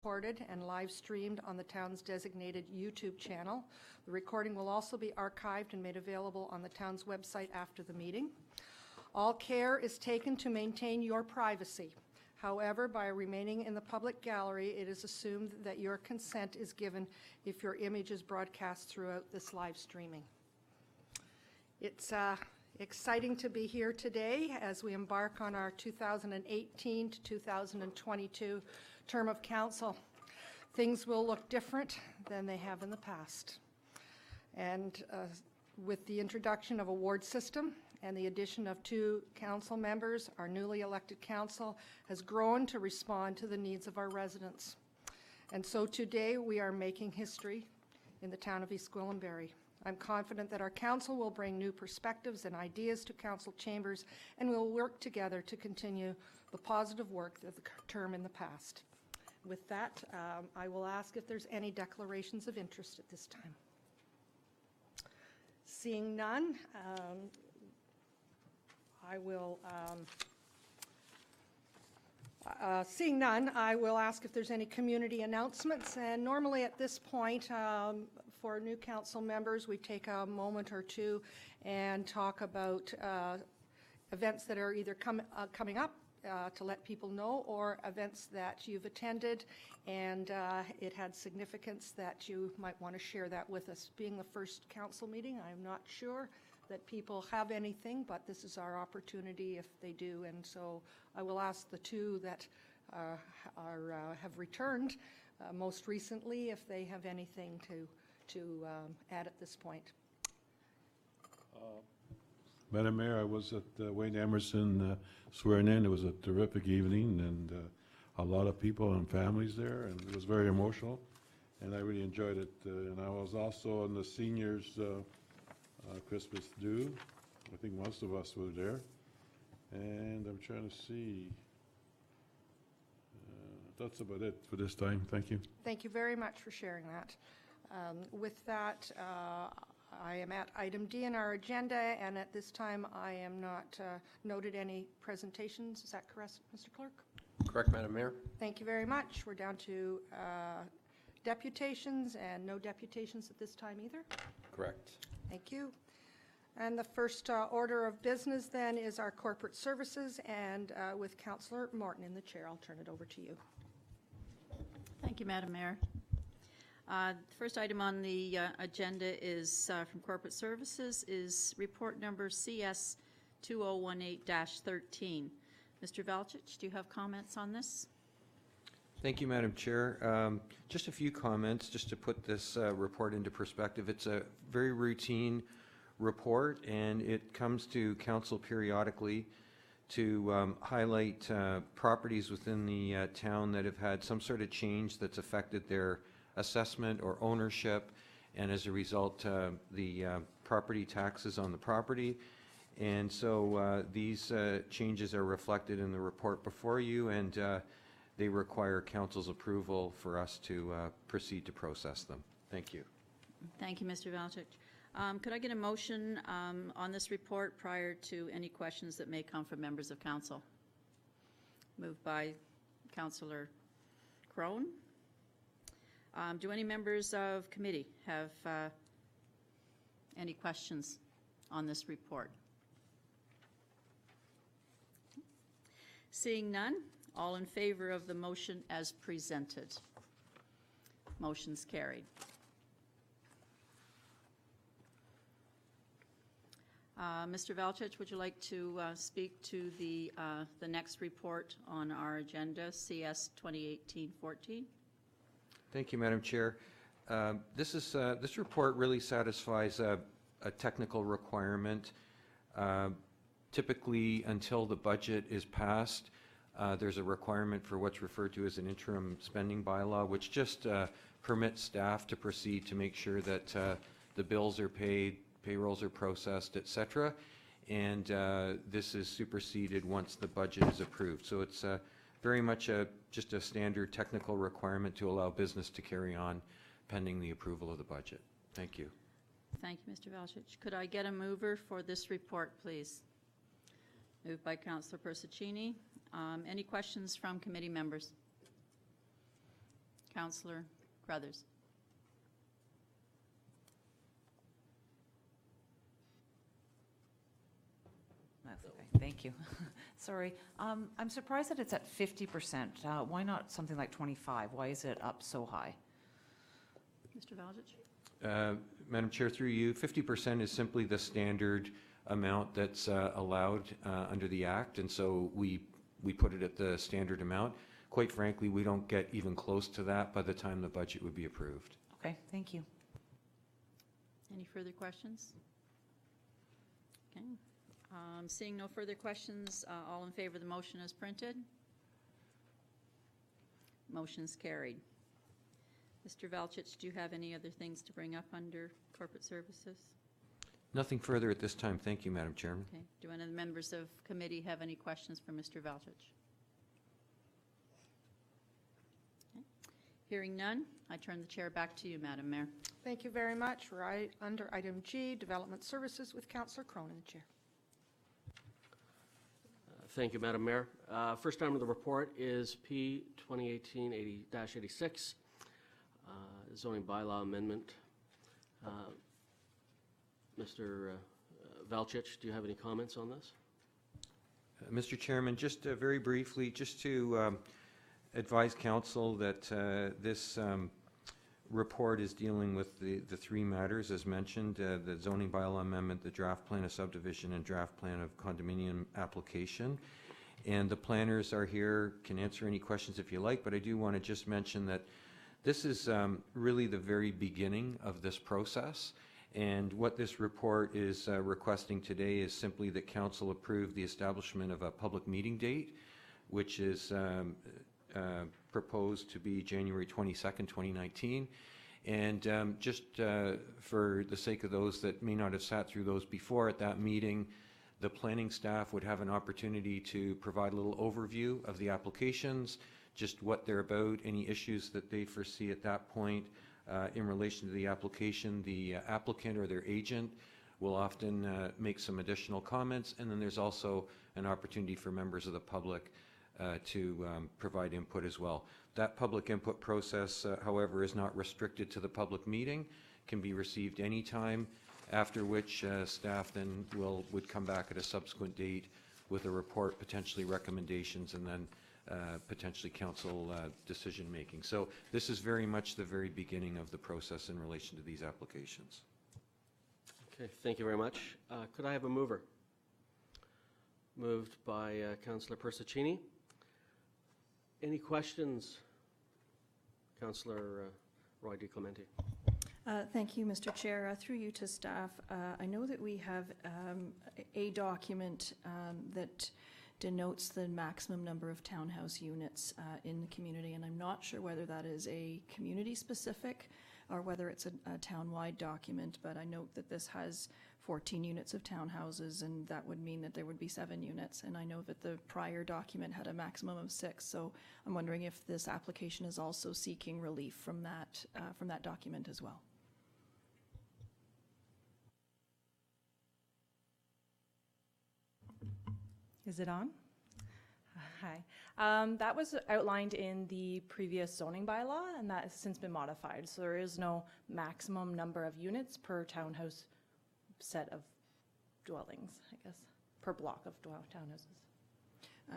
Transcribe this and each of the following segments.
recorded and live streamed on the town's designated YouTube channel. The recording will also be archived and made available on the town's website after the meeting. All care is taken to maintain your privacy. However, by remaining in the public gallery, it is assumed that your consent is given if your image is broadcast throughout this live streaming. It's exciting to be here today as we embark on our 2018 to 2022 term of council. Things will look different than they have in the past. And with the introduction of a ward system and the addition of 2 council members, our newly elected council has grown to respond to the needs of our residents. And so today we are making history in the town of East Gwillimbury. I'm confident that our council will bring new perspectives and ideas to council chambers, and we'll work together to continue the positive work of the term in the past. With that, I will ask if there's any declarations of interest at this time. Seeing none, I will ask if there's any community announcements. And normally at this point, for new council members, we take a moment or two and talk about events that are either coming up to let people know, or events that you've attended and it had significance that you might want to share that with us. Being the first council meeting, I'm not sure that people have anything, but this is our opportunity if they do. And so I will ask the 2 that have returned most recently if they have anything to add at this point. Madam Mayor, I was at Wayne Emerson swearing in. It was a terrific evening, and a lot of people and families there, and it was very emotional, and I really enjoyed it. And I was also on the seniors' Christmas do. I think most of us were there, and I'm trying to see. That's about it for this time. Thank you. Thank you very much for sharing that. With that, I am at item D in our agenda, and at this time I am not noted any presentations. Is that correct, Mr. Clerk? Correct, Madam Mayor. Thank you very much. We're down to deputations, and no deputations at this time either. Correct. Thank you. And the first order of business then is our corporate services, and with Councillor Morton in the chair, I'll turn it over to you. Thank you, Madam Mayor. The first item on the agenda is from Corporate Services is report number CS 2018-13. Mr. Valchich, do you have comments on this? Thank you, Madam Chair. Just a few comments just to put this report into perspective. It's a very routine report, and it comes to council periodically to highlight properties within the town that have had some sort of change that's affected their assessment or ownership, and as a result the property taxes on the property. And so these changes are reflected in the report before you, and they require council's approval for us to proceed to process them. Thank you. Thank you, Mr. Valchich. Could I get a motion on this report prior to any questions that may come from members of council? Moved by Councillor Crone. Do any members of committee have any questions on this report? Seeing none, all in favor of the motion as presented? Motion's carried. Mr. Valchich, would you like to speak to the next report on our agenda, CS 2018-14? Thank you, Madam Chair. This report really satisfies a technical requirement. Typically, until the budget is passed, there's a requirement for what's referred to as an interim spending bylaw, which just permits staff to proceed to make sure that the bills are paid, payrolls are processed, etc. And this is superseded once the budget is approved. So it's very much just a standard technical requirement to allow business to carry on pending the approval of the budget. Thank you. Thank you, Mr. Valchich. Could I get a mover for this report, please? Moved by Councillor Persicini. Any questions from committee members? Councillor Crothers. That's okay, thank you. Sorry, I'm surprised that it's at 50%. Why not something like 25? Why is it up so high? Mr. Valjich? Madam Chair, through you, 50% is simply the standard amount that's allowed under the Act, and so we put it at the standard amount. Quite frankly, we don't get even close to that by the time the budget would be approved. Okay, thank you. Any further questions? Okay. Seeing no further questions, all in favor of the motion as printed? Motion's carried. Mr. Valchich, do you have any other things to bring up under corporate services? Nothing further at this time. Thank you, Madam Chairman. Okay. Do any of the members of committee have any questions for Mr. Valchich? Okay. Hearing none, I turn the chair back to you, Madam Mayor. Thank you very much. Right under item G, Development Services with Councillor Cronin, Chair. Thank you, Madam Mayor. First item of the report is P 2018-86, zoning bylaw amendment. Mr. Valchich, do you have any comments on this? Mr. Chairman, just very briefly, just to advise council that this report is dealing with the three matters as mentioned, the zoning bylaw amendment, the draft plan of subdivision, and draft plan of condominium application. And the planners are here, can answer any questions if you like, but I do want to just mention that this is really the very beginning of this process. And what this report is requesting today is simply that council approve the establishment of a public meeting date, which is proposed to be January 22nd, 2019. And just for the sake of those that may not have sat through those before, at that meeting, the planning staff would have an opportunity to provide a little overview of the applications, just what they're about, any issues that they foresee at that point. In relation to the application, the applicant or their agent will often make some additional comments, and then there's also an opportunity for members of the public to provide input as well. That public input process, however, is not restricted to the public meeting, can be received anytime, after which staff then would come back at a subsequent date with a report, potentially recommendations, and then potentially council decision making. So this is very much the very beginning of the process in relation to these applications. Okay, thank you very much. Could I have a mover? Moved by Councillor Persicini. Any questions? Councillor Roy DiClemente. Thank you, Mr. Chair. Through you to staff, I know that we have a document that denotes the maximum number of townhouse units in the community, and I'm not sure whether that is a community-specific or whether it's a town-wide document, but I note that this has 14 units of townhouses, and that would mean that there would be 7 units, and I know that the prior document had a maximum of 6, so I'm wondering if this application is also seeking relief from that document as well. Is it on? Hi. That was outlined in the previous zoning bylaw, and that has since been modified. So there is no maximum number of units per townhouse set of dwellings, I guess, per block of townhouses.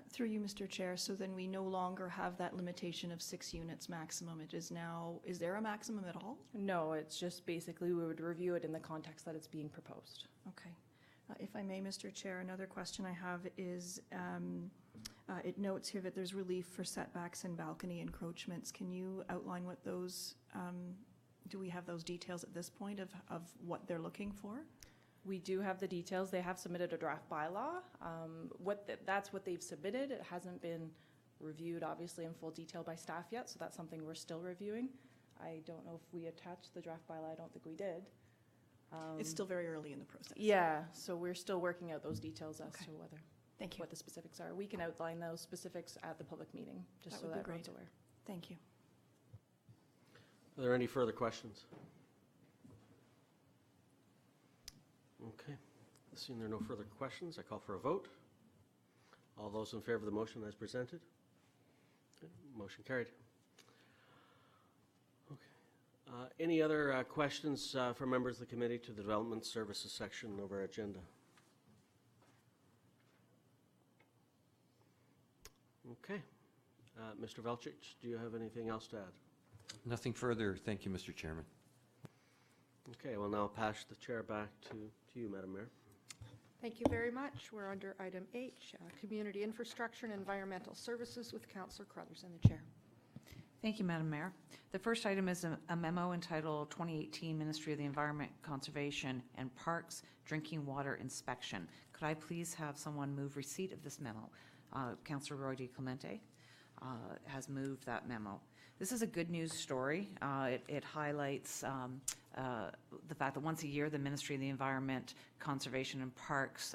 Through you, Mr. Chair, so then we no longer have that limitation of 6 units maximum. It is now, is there a maximum at all? No, it's just basically we would review it in the context that it's being proposed. Okay. If I may, Mr. Chair, another question I have is, it notes here that there's relief for setbacks and balcony encroachments. Can you outline what those, do we have those details at this point of what they're looking for? We do have the details. They have submitted a draft bylaw. That's what they've submitted. It hasn't been reviewed, obviously, in full detail by staff yet, so that's something we're still reviewing. I don't know if we attached the draft bylaw. I don't think we did. It's still very early in the process. Yeah, so we're still working out those details as Okay. to whether, Thank you. what the specifics are. We can outline those specifics at the public meeting, just That so would be that everyone's great. aware. Thank you. Are there any further questions? Okay. Seeing there are no further questions, I call for a vote. All those in favor of the motion as presented? Okay, motion carried. Any other questions from members of the committee to the Development Services section of our agenda? Okay. Mr. Velchich, do you have anything else to add? Nothing further. Thank you, Mr. Chairman. Okay, we'll now pass the chair back to you, Madam Mayor. Thank you very much. We're under item H, Community Infrastructure and Environmental Services with Councillor Crothers in the chair. Thank you, Madam Mayor. The first item is a memo entitled 2018 Ministry of the Environment, Conservation and Parks Drinking Water Inspection. Could I please have someone move receipt of this memo? Councillor Roy D. Clemente has moved that memo. This is a good news story. It highlights the fact that once a year the Ministry of the Environment, Conservation and Parks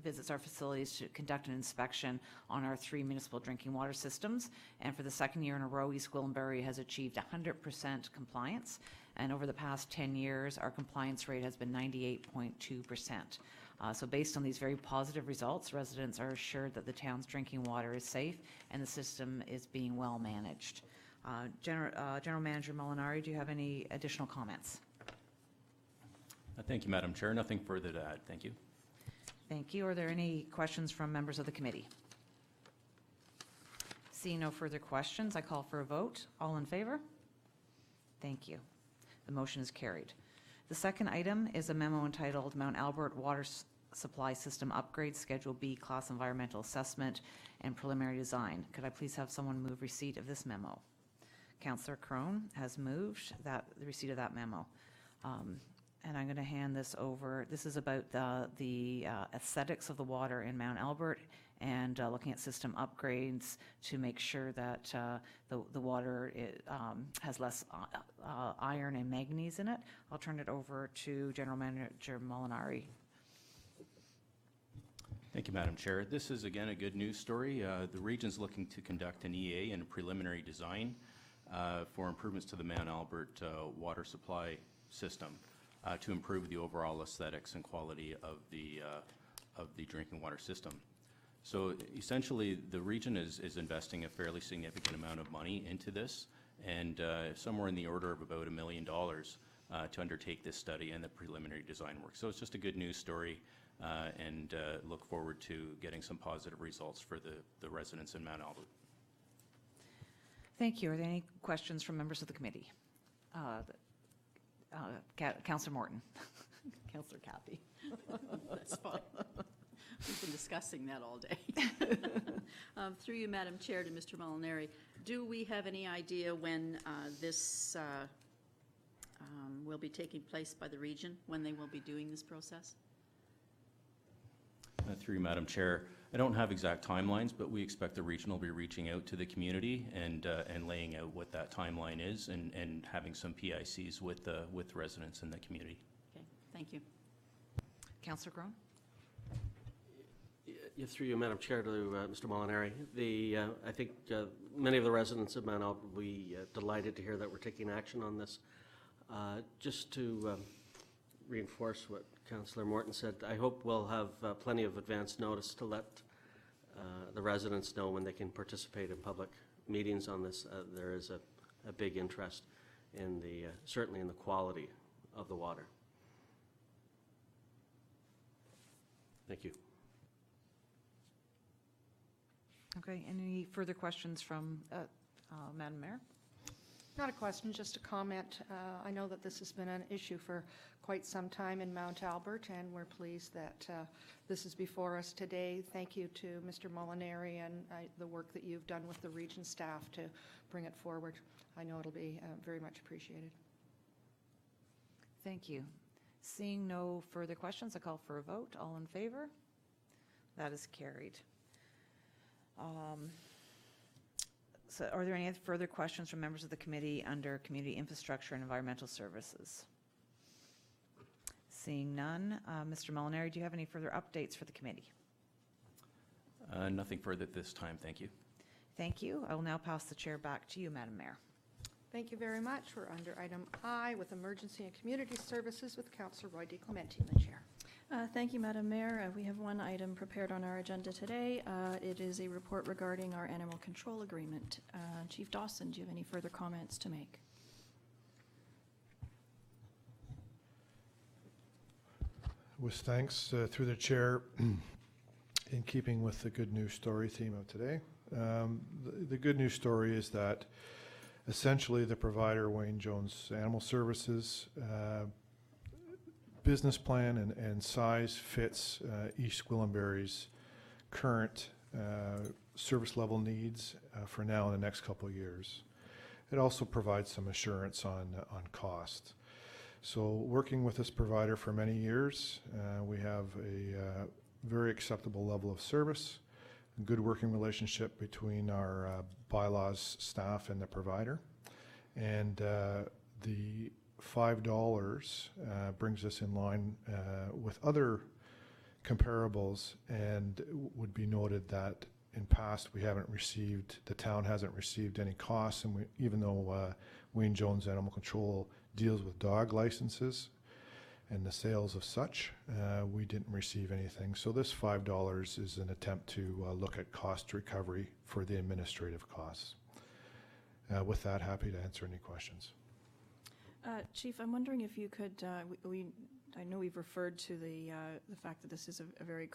visits our facilities to conduct an inspection on our 3 municipal drinking water systems. And for the second year in a row, East Gwillimbury has achieved 100% compliance. And over the past 10 years, our compliance rate has been 98.2%. So based on these very positive results, residents are assured that the town's drinking water is safe and the system is being well managed. General Manager Molinari, do you have any additional comments? Thank you, Madam Chair. Nothing further to add. Thank you. Thank you. Are there any questions from members of the committee? Seeing no further questions, I call for a vote. All in favor? Thank you. The motion is carried. The second item is a memo entitled Mount Albert Water Supply System Upgrade Schedule B Class Environmental Assessment and Preliminary Design. Could I please have someone move receipt of this memo? Councillor Crone has moved the receipt of that memo. And I'm going to hand this over. This is about the aesthetics of the water in Mount Albert and looking at system upgrades to make sure that the water has less iron and manganese in it. I'll turn it over to General Manager Molinari. Thank you, Madam Chair. This is, again, a good news story. The region's looking to conduct an EA and a preliminary design for improvements to the Mount Albert water supply system to improve the overall aesthetics and quality of the drinking water system. So essentially, the region is investing a fairly significant amount of money into this, and somewhere in the order of about $1 million to undertake this study and the preliminary design work. So it's just a good news story, and look forward to getting some positive results for the residents in Mount Albert. Thank you. Are there any questions from members of the committee? Councillor Morton. Councillor Cappy. That's fine. We've been discussing that all day. Through you, Madam Chair, to Mr. Molinari, do we have any idea when this will be taking place by the region, when they will be doing this process? Through you, Madam Chair, I don't have exact timelines, but we expect the region will be reaching out to the community and laying out what that timeline is and having some PICs with residents in the community. Okay, thank you. Councillor Crone. Through you, Madam Chair, to Mr. Molinari. I think many of the residents of Mount Albert will be delighted to hear that we're taking action on this. Just to reinforce what Councillor Morton said, I hope we'll have plenty of advance notice to let the residents know when they can participate in public meetings on this. There is a big interest in certainly in the quality of the water. Thank you. Okay, any further questions from Madam Mayor? Not a question, just a comment. I know that this has been an issue for quite some time in Mount Albert, and we're pleased that this is before us today. Thank you to Mr. Molinari and the work that you've done with the region staff to bring it forward. I know it'll be very much appreciated. Thank you. Seeing no further questions, I call for a vote. All in favor? That is carried. So are there any further questions from members of the committee under Community Infrastructure and Environmental Services? Seeing none, Mr. Molinari, do you have any further updates for the committee? Nothing further at this time. Thank you. Thank you. I will now pass the chair back to you, Madam Mayor. Thank you very much. We're under item I with Emergency and Community Services with Councillor Roy D. Clemente in the chair. Thank you, Madam Mayor. We have one item prepared on our agenda today. It is a report regarding our animal control agreement. Chief Dawson, do you have any further comments to make? With thanks through the chair, in keeping with the good news story theme of today. The good news story is that essentially the provider, Wayne Jones Animal Services, business plan and size fits East Gwillimbury's current service level needs for now and the next couple of years. It also provides some assurance on cost. So working with this provider for many years, we have a very acceptable level of service, a good working relationship between our bylaws staff and the provider. And the $5 brings us in line with other comparables, and would be noted that in past we haven't received, the town hasn't received any costs, and even though Wayne Jones Animal Control deals with dog licenses and the sales of such, we didn't receive anything. So this $5 is an attempt to look at cost recovery for the administrative costs. With that, happy to answer any questions. Chief, I'm wondering if you could, I know we've referred to the fact that this is a very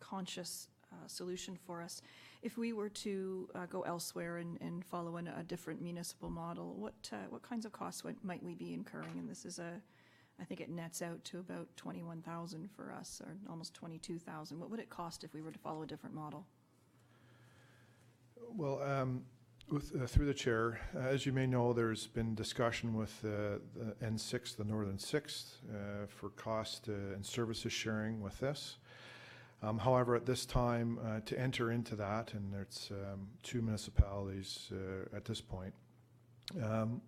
conscious solution for us. If we were to go elsewhere and follow a different municipal model, what kinds of costs might we be incurring? And this is I think it nets out to about $21,000 for us, or almost $22,000. What would it cost if we were to follow a different model? Well, through the chair, as you may know, there's been discussion with the N6, the Northern 6th, for cost and services sharing with this. However, at this time, to enter into that, and it's 2 municipalities at this point,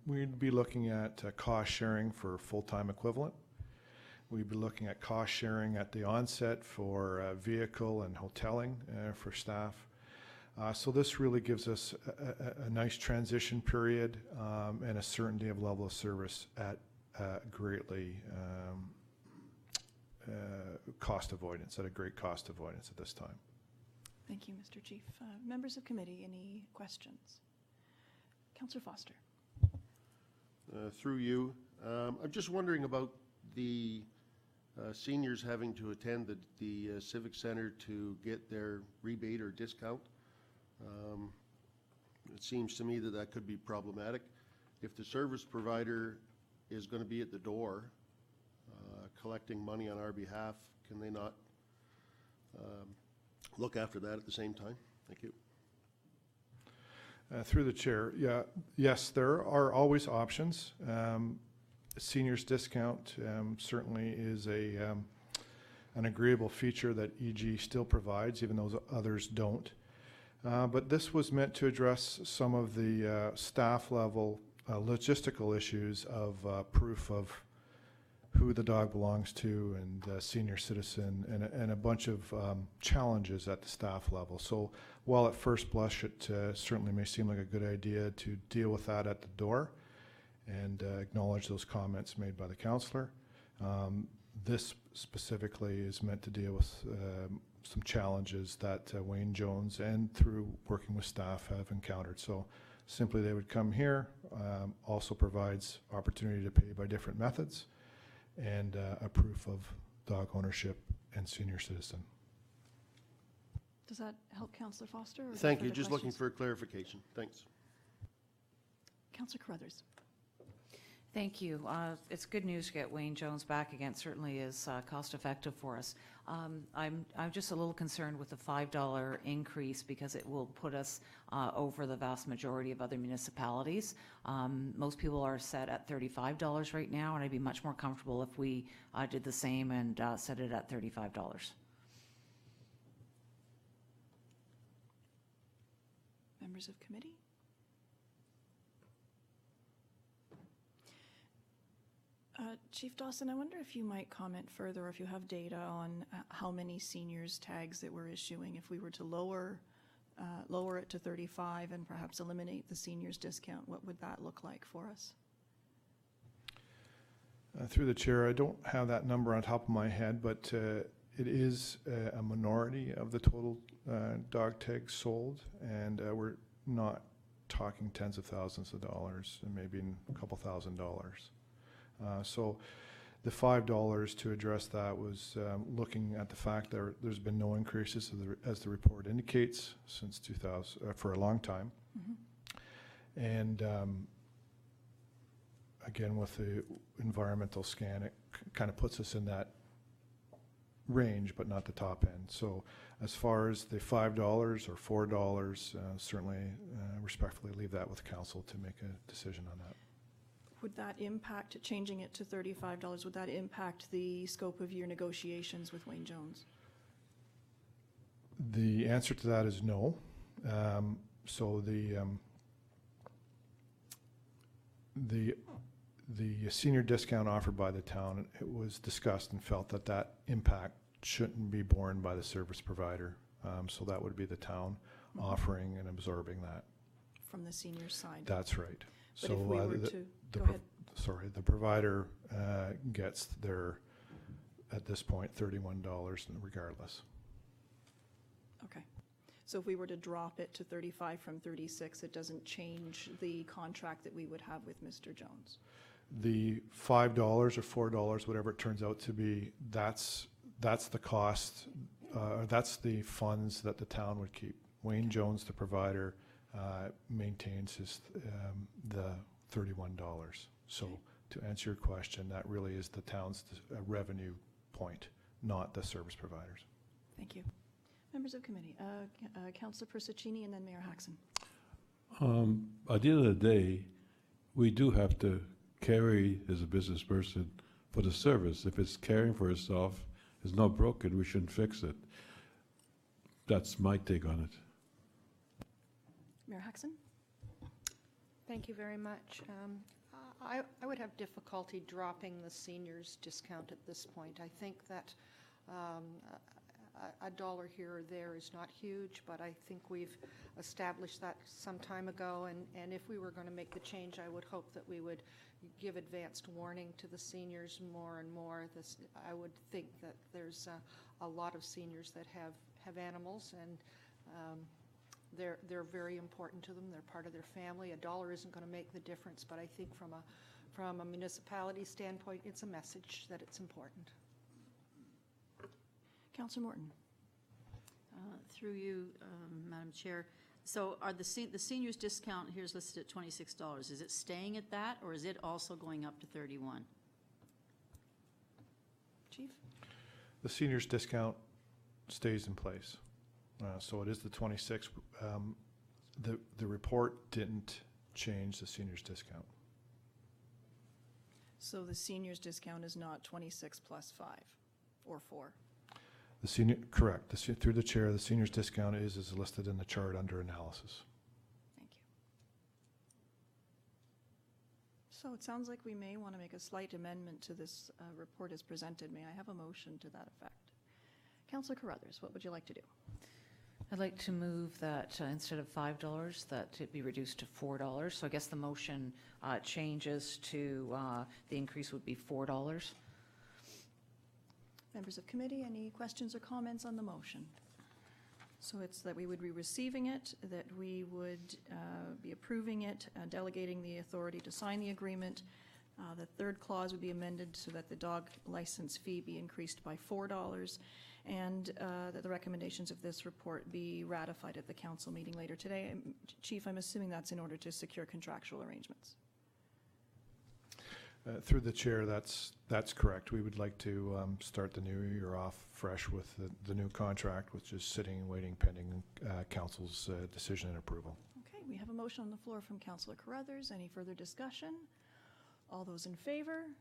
we'd be looking at cost sharing for full-time equivalent. We'd be looking at cost sharing at the onset for vehicle and hoteling for staff. So this really gives us a nice transition period and a certainty of level of service at greatly cost avoidance, at a great cost avoidance at this time. Thank you, Mr. Chief. Members of committee, any questions? Councillor Foster. Through you, I'm just wondering about the seniors having to attend the Civic Center to get their rebate or discount. It seems to me that could be problematic. If the service provider is going to be at the door collecting money on our behalf, can they not look after that at the same time? Thank you. Through the chair, yes, there are always options. Seniors discount certainly is an agreeable feature that EG still provides, even though others don't. But this was meant to address some of the staff level logistical issues of proof of who the dog belongs to and senior citizen, and a bunch of challenges at the staff level. So while at first blush it certainly may seem like a good idea to deal with that at the door and acknowledge those comments made by the councillor, this specifically is meant to deal with some challenges that Wayne Jones and through working with staff have encountered. So simply they would come here, also provides opportunity to pay by different methods, and a proof of dog ownership and senior citizen. Does that help, Councillor Foster? Or Thank you. further Just looking questions? for a clarification. Thanks. Councillor Carruthers. Thank you. It's good news to get Wayne Jones back again. It certainly is cost effective for us. I'm just a little concerned with the $5 increase because it will put us over the vast majority of other municipalities. Most people are set at $35 right now, and I'd be much more comfortable if we did the same and set it at $35. Members of committee? Chief Dawson, I wonder if you might comment further, or if you have data on how many seniors tags that we're issuing if we were to lower it to 35 and perhaps eliminate the seniors discount. What would that look like for us? Through the chair, I don't have that number on top of my head, but it is a minority of the total dog tags sold, and we're not talking tens of thousands of dollars, and maybe a couple $1,000s. So The $5 to address that was looking at the fact that there's been no increases, as the report indicates, since 2000, for a long time. And again, with the environmental scan, it kind of puts us in that range, but not the top end. So as far as the $5 or $4, certainly respectfully leave that with council to make a decision on that. Would that impact, changing it to $35, would that impact the scope of your negotiations with Wayne Jones? The answer to that is no. So the senior discount offered by the town, it was discussed and felt that that impact shouldn't be borne by the service provider. So that would be the town offering and absorbing that. From the senior side? That's right. But So if we were to, go ahead. Sorry, the provider gets their, at this point, $31 regardless. Okay. So if we were to drop it to 35 from 36, it doesn't change the contract that we would have with Mr. Jones? The $5 or $4, whatever it turns out to be, that's the cost, that's the funds that the town would keep. Wayne Jones, the provider, maintains his, the $31. So to answer your question, that really is the town's revenue point, not the service providers. Thank you. Members of committee, Councillor Persichini and then Mayor Haxon. At the end of the day, we do have to carry as a business person for the service. If it's caring for itself, it's not broken, we shouldn't fix it. That's my take on it. Mayor Haxon? Thank you very much. I would have difficulty dropping the seniors discount at this point. I think that a dollar here or there is not huge, but I think we've established that some time ago, and if we were going to make the change, I would hope that we would give advanced warning to the seniors more and more. I would think that there's a lot of seniors that have animals, and they're very important to them. They're part of their family. A dollar isn't going to make the difference, but I think from a municipality standpoint, it's a message that it's important. Councillor Morton. Through you, Madam Chair. So are the seniors discount here is listed at $26. Is it staying at that, or is it also going up to 31? Chief? The seniors discount stays in place. So it is the 26. The report didn't change the seniors discount. So the seniors discount is not 26 plus 5 or 4? The senior, correct. Through the chair, the seniors discount is listed in the chart under analysis. Thank you. So it sounds like we may want to make a slight amendment to this report as presented. May I have a motion to that effect? Councillor Carruthers, what would you like to do? I'd like to move that instead of $5, that it be reduced to $4. So I guess the motion changes to the increase would be $4. Members of committee, any questions or comments on the motion? So it's that we would be receiving it, that we would be approving it, delegating the authority to sign the agreement. The third clause would be amended so that the dog license fee be increased by $4, and that the recommendations of this report be ratified at the council meeting later today. Chief, I'm assuming that's in order to secure contractual arrangements. Through the chair, that's correct. We would like to start the new year off fresh with the new contract, which is sitting and waiting pending council's decision and approval. Okay, we have a motion on the floor from Councillor Carruthers. Any further discussion? All those in favor?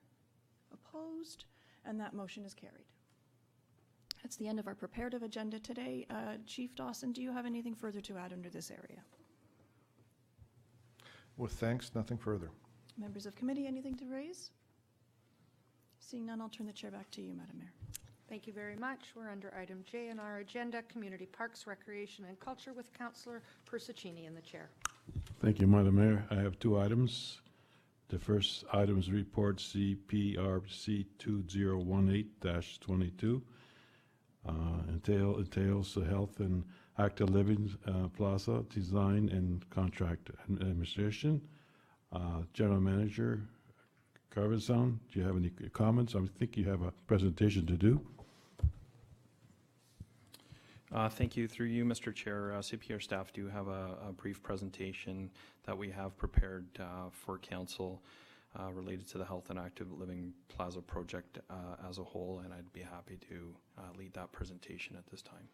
Opposed? And that motion is carried. That's the end of our preparative agenda today. Chief Dawson, do you have anything further to add under this area? With thanks, nothing further. Members of committee, anything to raise? Seeing none, I'll turn the chair back to you, Madam Mayor. Thank you very much. We're under item J on our agenda, Community Parks, Recreation and Culture, with Councillor Persichini in the chair. Thank you, Madam Mayor. I have two items. The first item is report CPRC 2018-22. Entails the health and active living plaza design and contract administration. General Manager Carversound, do you have any comments? I think you have a presentation to do. Thank you. Through you, Mr. Chair, CPR staff do have a brief presentation that we have prepared for council related to the Health and Active Living Plaza project as a whole, and I'd be happy to lead that presentation at this time.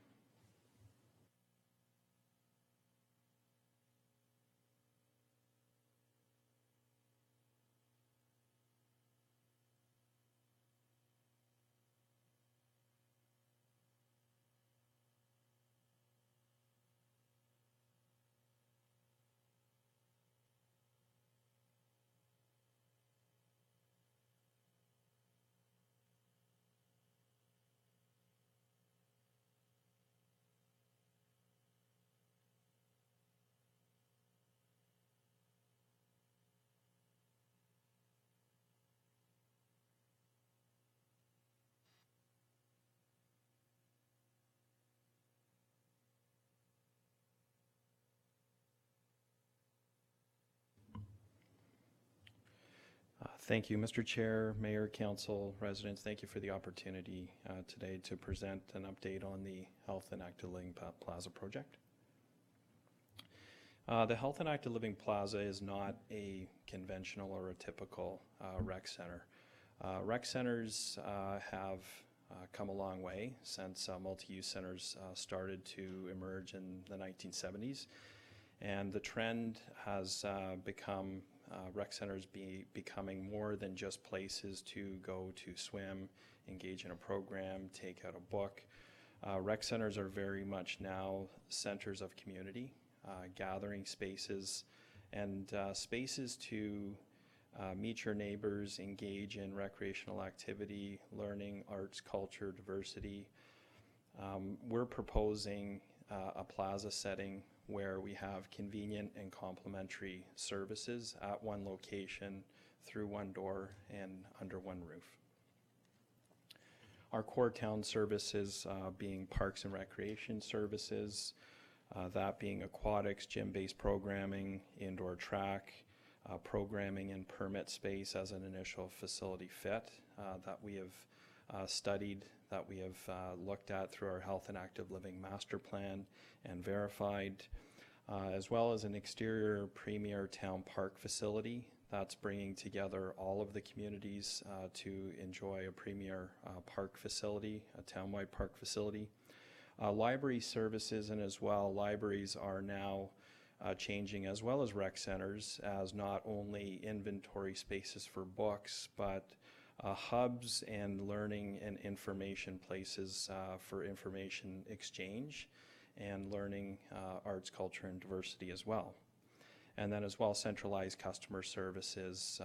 Thank you, Mr. Chair, Mayor, Council, residents. Thank you for the opportunity today to present an update on the Health and Active Living Plaza project. The Health and Active Living Plaza is not a conventional or a typical rec center. Rec centers have come a long way since multi-use centers started to emerge in the 1970s. And the trend has become rec centers becoming more than just places to go to swim, engage in a program, take out a book. Rec centers are very much now centers of community, gathering spaces, and spaces to meet your neighbors, engage in recreational activity, learning, arts, culture, diversity. We're proposing a plaza setting where we have convenient and complementary services at one location, through one door, and under one roof. Our core town services being parks and recreation services, that being aquatics, gym-based programming, indoor track, programming and permit space as an initial facility fit that we have studied, that we have looked at through our Health and Active Living Master Plan and verified, as well as an exterior premier town park facility that's bringing together all of the communities to enjoy a premier park facility, a townwide park facility. Library services, and as well, libraries are now changing, as well as rec centers, as not only inventory spaces for books, but hubs and learning and information places for information exchange and learning, arts, culture, and diversity as well. And then as well, centralized customer services,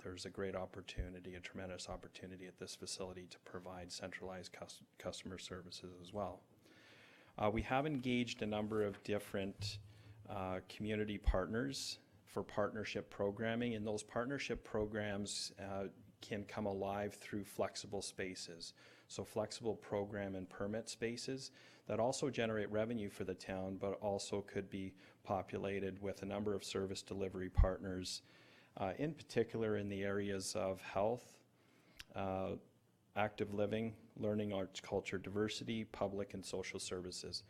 there's a great opportunity, a tremendous opportunity at this facility to provide centralized customer services as well. We have engaged a number of different community partners for partnership programming, and those partnership programs can come alive through flexible spaces. So flexible program and permit spaces that also generate revenue for the town, but also could be populated with a number of service delivery partners, in particular in the areas of health, active living, learning, arts, culture, diversity, public and social services.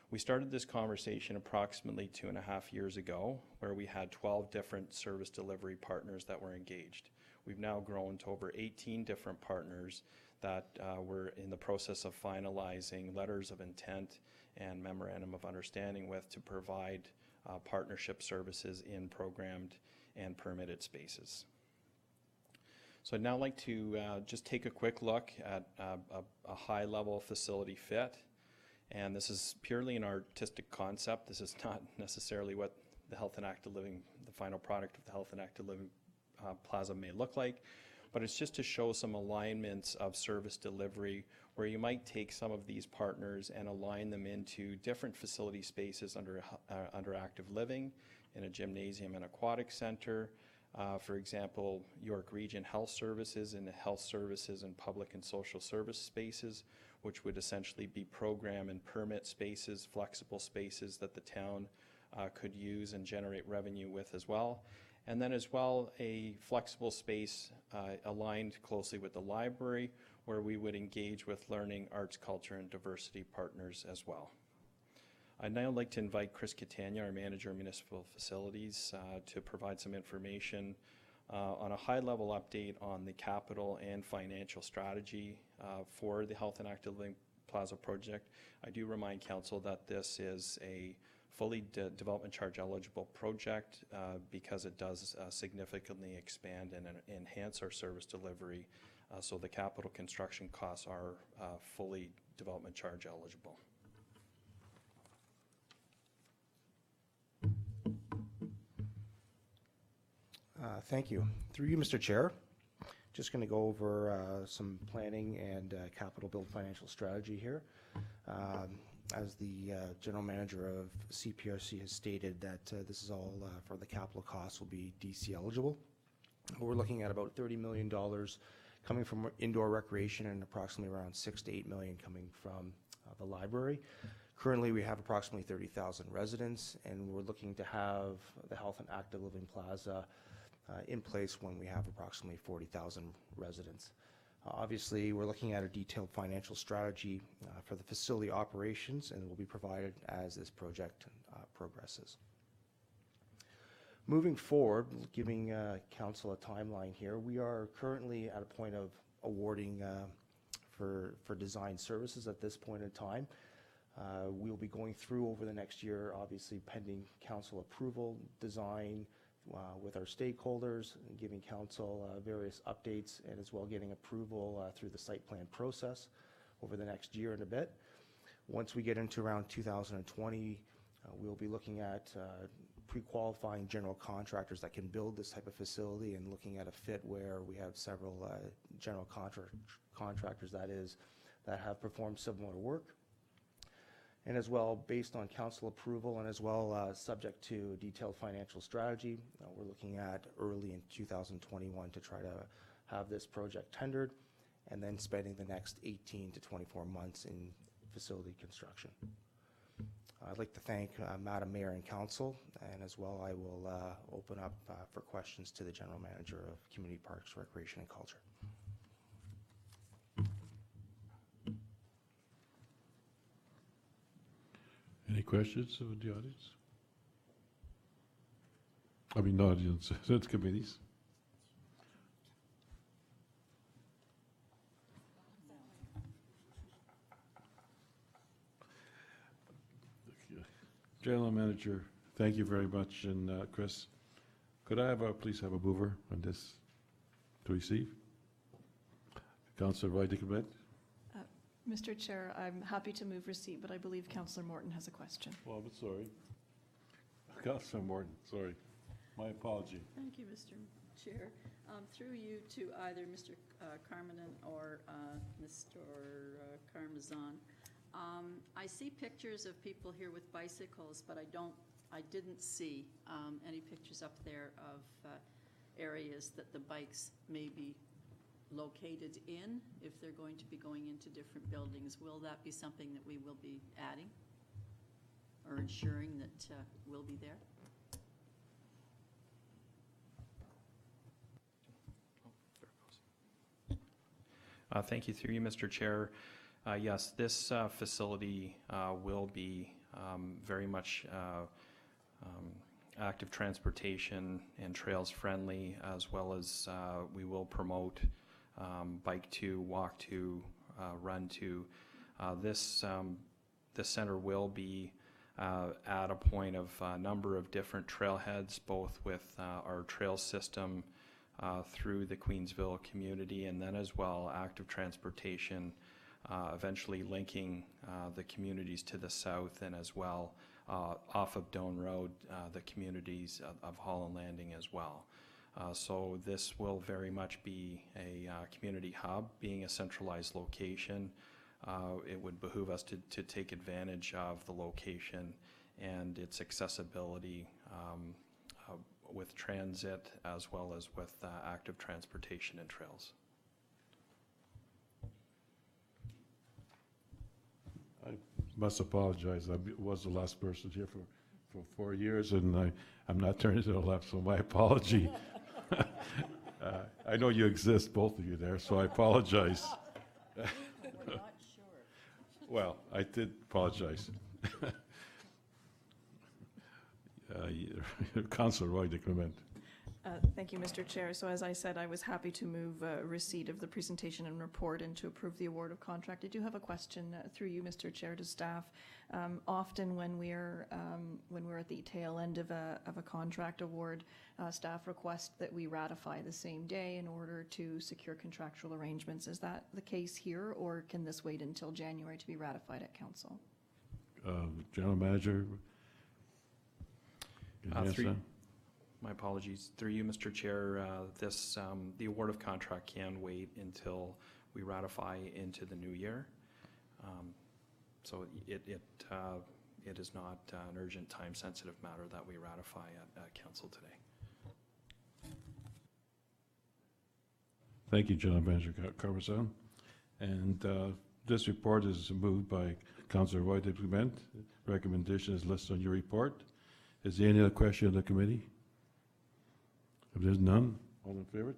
We started this conversation approximately 2.5 years ago, where we had 12 different service delivery partners that were engaged. We've now grown to over 18 different partners that we're in the process of finalizing letters of intent and memorandum of understanding with to provide partnership services in programmed and permitted spaces. So I'd now like to just take a quick look at a high-level facility fit. And this is purely an artistic concept. This is not necessarily what the Health and Active Living, the final product of the Health and Active Living Plaza may look like, but it's just to show some alignments of service delivery where you might take some of these partners and align them into different facility spaces under active living, in a gymnasium and aquatic center. For example, York Region Health Services and the health services and public and social service spaces, which would essentially be program and permit spaces, flexible spaces that the town could use and generate revenue with as well. And then as well, a flexible space aligned closely with the library where we would engage with learning, arts, culture, and diversity partners as well. I'd now like to invite Chris Catania, our Manager of Municipal Facilities, to provide some information on a high-level update on the capital and financial strategy for the Health and Active Living Plaza project. I do remind Council that this is a fully development charge eligible project because it does significantly expand and enhance our service delivery. So the capital construction costs are fully development charge eligible. Thank you. Through you, Mr. Chair, just going to go over some planning and capital build financial strategy here. As the General Manager of CPRC has stated that this is all for the capital costs will be DC eligible. We're looking at about $30 million coming from indoor recreation and approximately around $6 to $8 million coming from the library. Currently, we have approximately 30,000 residents, and we're looking to have the Health and Active Living Plaza in place when we have approximately 40,000 residents. Obviously, we're looking at a detailed financial strategy for the facility operations, and it will be provided as this project progresses. Moving forward, giving Council a timeline here, we are currently at a point of awarding for design services at this point in time. We'll be going through over the next year, obviously pending Council approval, design, with our stakeholders, and giving Council various updates, and as well getting approval through the site plan process over the next year and a bit. Once we get into around 2020, we'll be looking at pre-qualifying general contractors that can build this type of facility and looking at a fit where we have several general contractors that have performed similar work. And as well, based on Council approval and as well subject to a detailed financial strategy, we're looking at early in 2021 to try to have this project tendered and then spending the next 18 to 24 months in facility construction. I'd like to thank Madam Mayor and Council, and as well I will open up for questions to the General Manager of Community Parks, Recreation and Culture. Any questions of the audience? I mean, the audience, the committees. General Manager, thank you very much. And Chris, could I have please have a mover on this to receive? Councillor Roy-DeCabet. Mr. Chair, I'm happy to move receipt, but I believe Councillor Morton has a question. Well, but sorry. Councillor Morton, sorry. My apology. Thank you, Mr. Chair. Through you to either Mr. Carmenin or Mr. Carmazon. I see pictures of people here with bicycles, but I didn't see any pictures up there of areas that the bikes may be located in, if they're going to be going into different buildings. Will that be something that we will be adding or ensuring that will be there? Thank you. Through you, Mr. Chair. Yes, this facility will be very much active transportation and trails friendly, as well as we will promote bike to, walk to, run to. This center will be at a point of a number of different trailheads, both with our trail system through the Queensville community, and then as well active transportation, eventually linking the communities to the south, and as well off of Doan Road, the communities of Holland Landing as well. So this will very much be a community hub, being a centralized location. It would behoove us to take advantage of the location and its accessibility with transit as well as with active transportation and trails. I must apologize. I was the last person here for 4 years, and I'm not turning to the left, so my apology. I know you exist, both of you there, so I apologize. Well, I did apologize. Councillor Roy de Clement. Thank you, Mr. Chair. So as I said, I was happy to move receipt of the presentation and report and to approve the award of contract. I do have a question through you, Mr. Chair, to staff. Often when we're at the tail end of a contract award, staff request that we ratify the same day in order to secure contractual arrangements. Is that the case here, or can this wait until January to be ratified at council? General Manager. Can you answer that? My apologies. Through you, Mr. Chair, the award of contract can wait until we ratify into the new year. So it is not an urgent, time-sensitive matter that we ratify at council today. Thank you, General Manager Carbazon. And this report is moved by Councillor Roy de Clement. Recommendation is listed on your report. Is there any other question of the committee? If there's none, all in favor?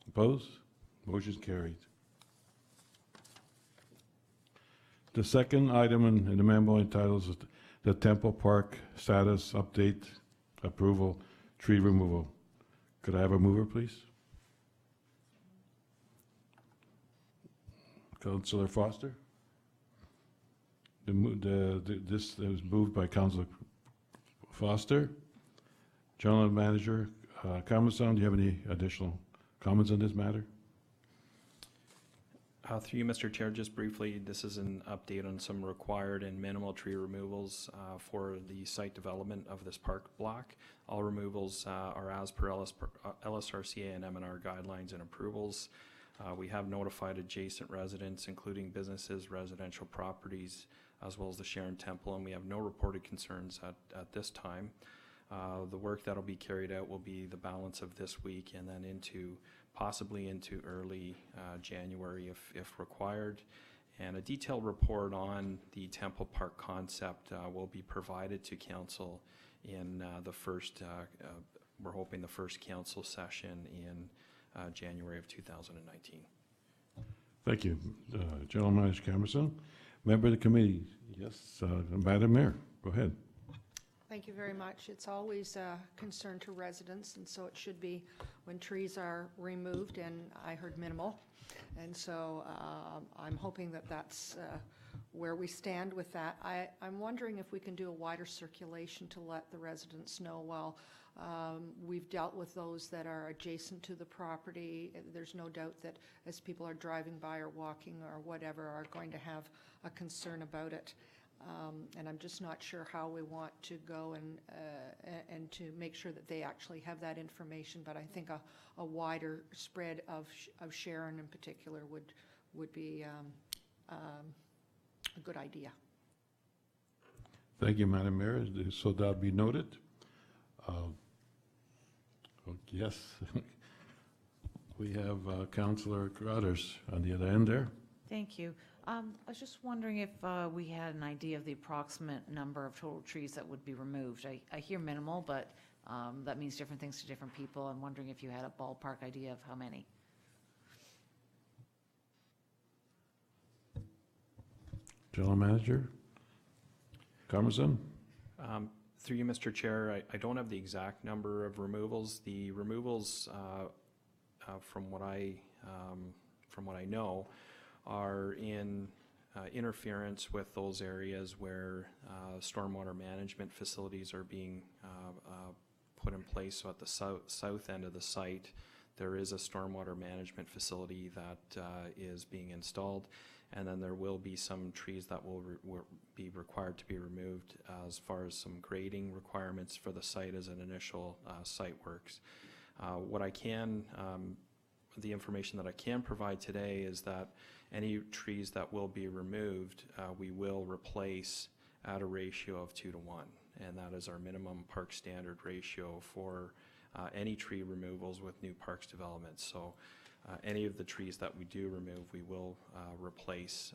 Opposed? Motion is carried. The second item in the memo entitled the Temple Park Status Update Approval Tree Removal. Could I have a mover, please? Councillor Foster? This was moved by Councillor Foster. General Manager Carbazon, do you have any additional comments on this matter? Through you, Mr. Chair, just briefly, this is an update on some required and minimal tree removals for the site development of this park block. All removals are as per LSRCA and M&R guidelines and approvals. We have notified adjacent residents, including businesses, residential properties, as well as the Sharon Temple, and we have no reported concerns at this time. The work that will be carried out will be the balance of this week and then possibly into early January if required. And a detailed report on the Temple Park concept will be provided to council in we're hoping the first council session in January of 2019. Thank you. General Manager Carbazon. Member of the committee. Yes, Madam Mayor, go ahead. Thank you very much. It's always a concern to residents, and so it should be when trees are removed, and I heard minimal. And so I'm hoping that that's where we stand with that. I'm wondering if we can do a wider circulation to let the residents know, well, we've dealt with those that are adjacent to the property. There's no doubt that as people are driving by or walking or whatever are going to have a concern about it. And I'm just not sure how we want to go and to make sure that they actually have that information. But I think a wider spread of Sharon in particular would be a good idea. Thank you, Madam Mayor. So that'll be noted. Yes, we have Councillor Crothers on the other end there. Thank you. I was just wondering if we had an idea of the approximate number of total trees that would be removed. I hear minimal, but that means different things to different people. I'm wondering if you had a ballpark idea of how many. General Manager Carbazon. Through you, Mr. Chair, I don't have the exact number of removals. The removals, from what I know, are in interference with those areas where stormwater management facilities are being put in place. So at the south end of the site, there is a stormwater management facility that is being installed, and then there will be some trees that will be required to be removed as far as some grading requirements for the site as an initial site works. The information that I can provide today is that any trees that will be removed, we will replace at a ratio of 2 to 1, and that is our minimum park standard ratio for any tree removals with new parks development. So any of the trees that we do remove, we will replace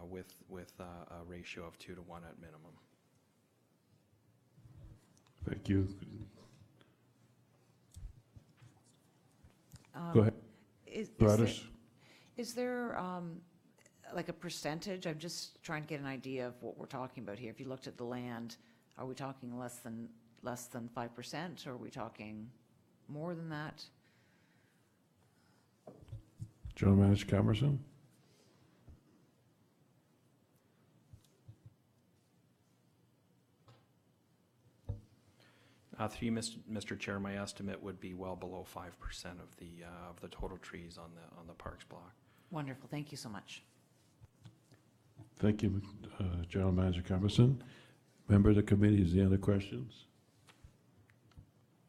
with a ratio of 2 to 1 at minimum. Thank you. Go ahead. Is there like a percentage? I'm just trying to get an idea of what we're talking about here. If you looked at the land, are we talking less than 5%, or are we talking more than that? General Manager Camerson? Through you, Mr. Chair, my estimate would be well below 5% of the total trees on the parks block. Wonderful. Thank you so much. Thank you, General Manager Camerson. Member of the committee, is there any other questions?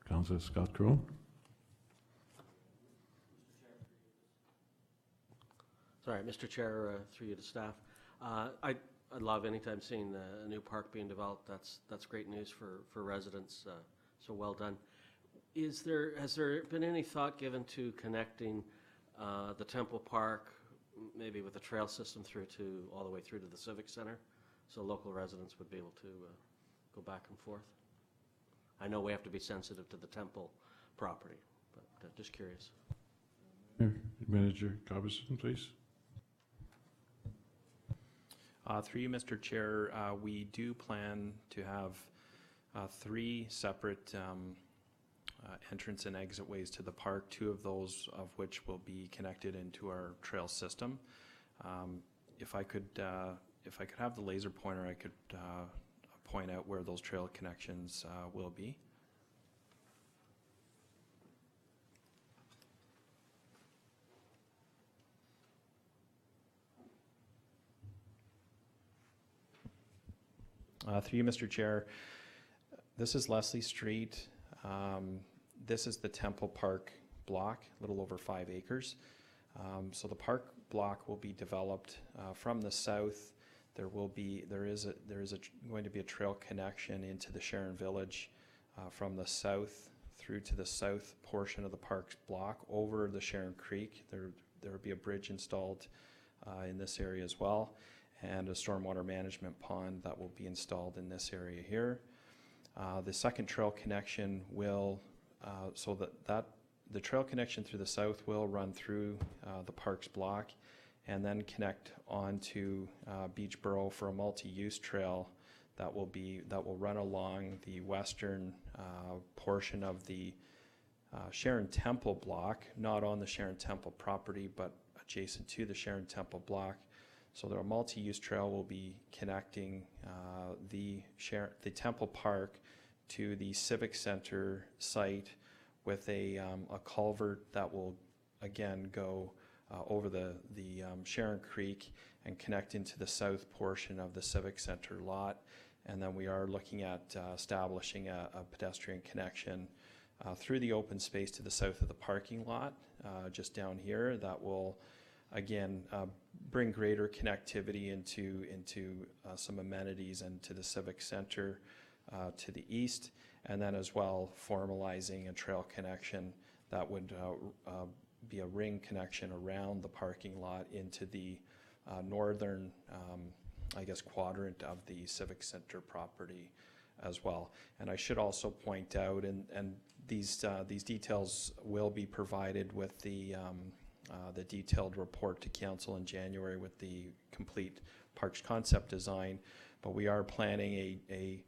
Councillor Scott Crone? Sorry, Mr. Chair, through you to staff. I love anytime seeing a new park being developed. That's great news for residents. So well done. Has there been any thought given to connecting the Temple Park, maybe with a trail system all the way through to the Civic Center, so local residents would be able to go back and forth? I know we have to be sensitive to the Temple property, but just curious. Manager Camerson, please. Through you, Mr. Chair, we do plan to have 3 separate entrance and exit ways to the park, 2 of those of which will be connected into our trail system. If I could have the laser pointer, I could point out where those trail connections will be. Through you, Mr. Chair, this is Leslie Street. This is the Temple Park block, a little over 5 acres. So the park block will be developed from the south. There is going to be a trail connection into the Sharon Village from the south through to the south portion of the park's block over the Sharon Creek. There will be a bridge installed in this area as well, and a stormwater management pond that will be installed in this area here. The second trail connection will, the trail connection through the south will run through the park's block and then connect onto Beachboro for a multi-use trail that will run along the western portion of the Sharon Temple block, not on the Sharon Temple property, but adjacent to the Sharon Temple block. So the multi-use trail will be connecting the Temple Park to the Civic Center site with a culvert that will again go over the Sharon Creek and connect into the south portion of the Civic Center lot. And then we are looking at establishing a pedestrian connection through the open space to the south of the parking lot, just down here, that will again bring greater connectivity into some amenities and to the Civic Center to the east, and then as well formalizing a trail connection that would be a ring connection around the parking lot into the northern quadrant of the Civic Center property as well. And I should also point out, and these details will be provided with the detailed report to council in January with the complete parks concept design, but we are planning a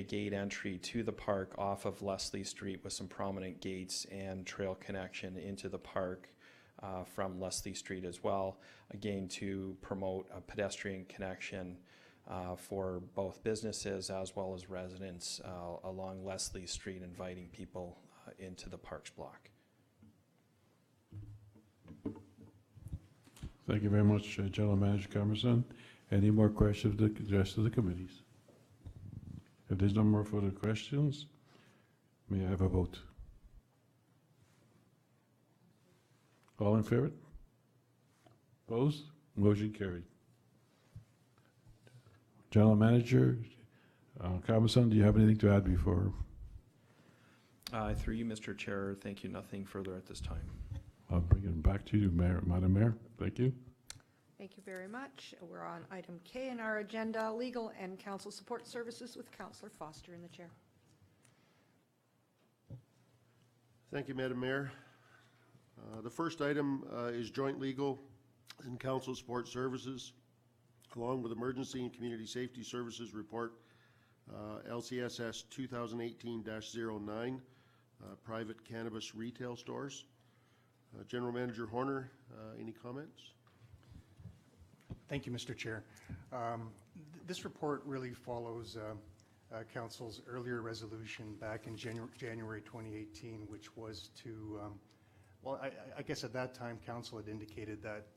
gate entry to the park off of Leslie Street with some prominent gates and trail connection into the park from Leslie Street as well, again to promote a pedestrian connection for both businesses as well as residents along Leslie Street, inviting people into the parks block. Thank you very much, General Manager Camerson. Any more questions of the rest of the committees? If there's no more further questions, may I have a vote? All in favor? Opposed? Motion carried. General Manager Camerson, do you have anything to add before? Through you, Mr. Chair, thank you. Nothing further at this time. I'll bring it back to you, Madam Mayor. Thank you. Thank you very much. We're on item K in our agenda, Legal and Counsel Support Services with Councillor Foster in the chair. Thank you, Madam Mayor. The first item is joint legal and counsel support services, along with Emergency and Community Safety Services Report, LCSS 2018-09, private cannabis retail stores. General Manager Horner, any comments? Thank you, Mr. Chair. This report really follows Council's earlier resolution back in January 2018, which was to, well, I guess at that time, Council had indicated that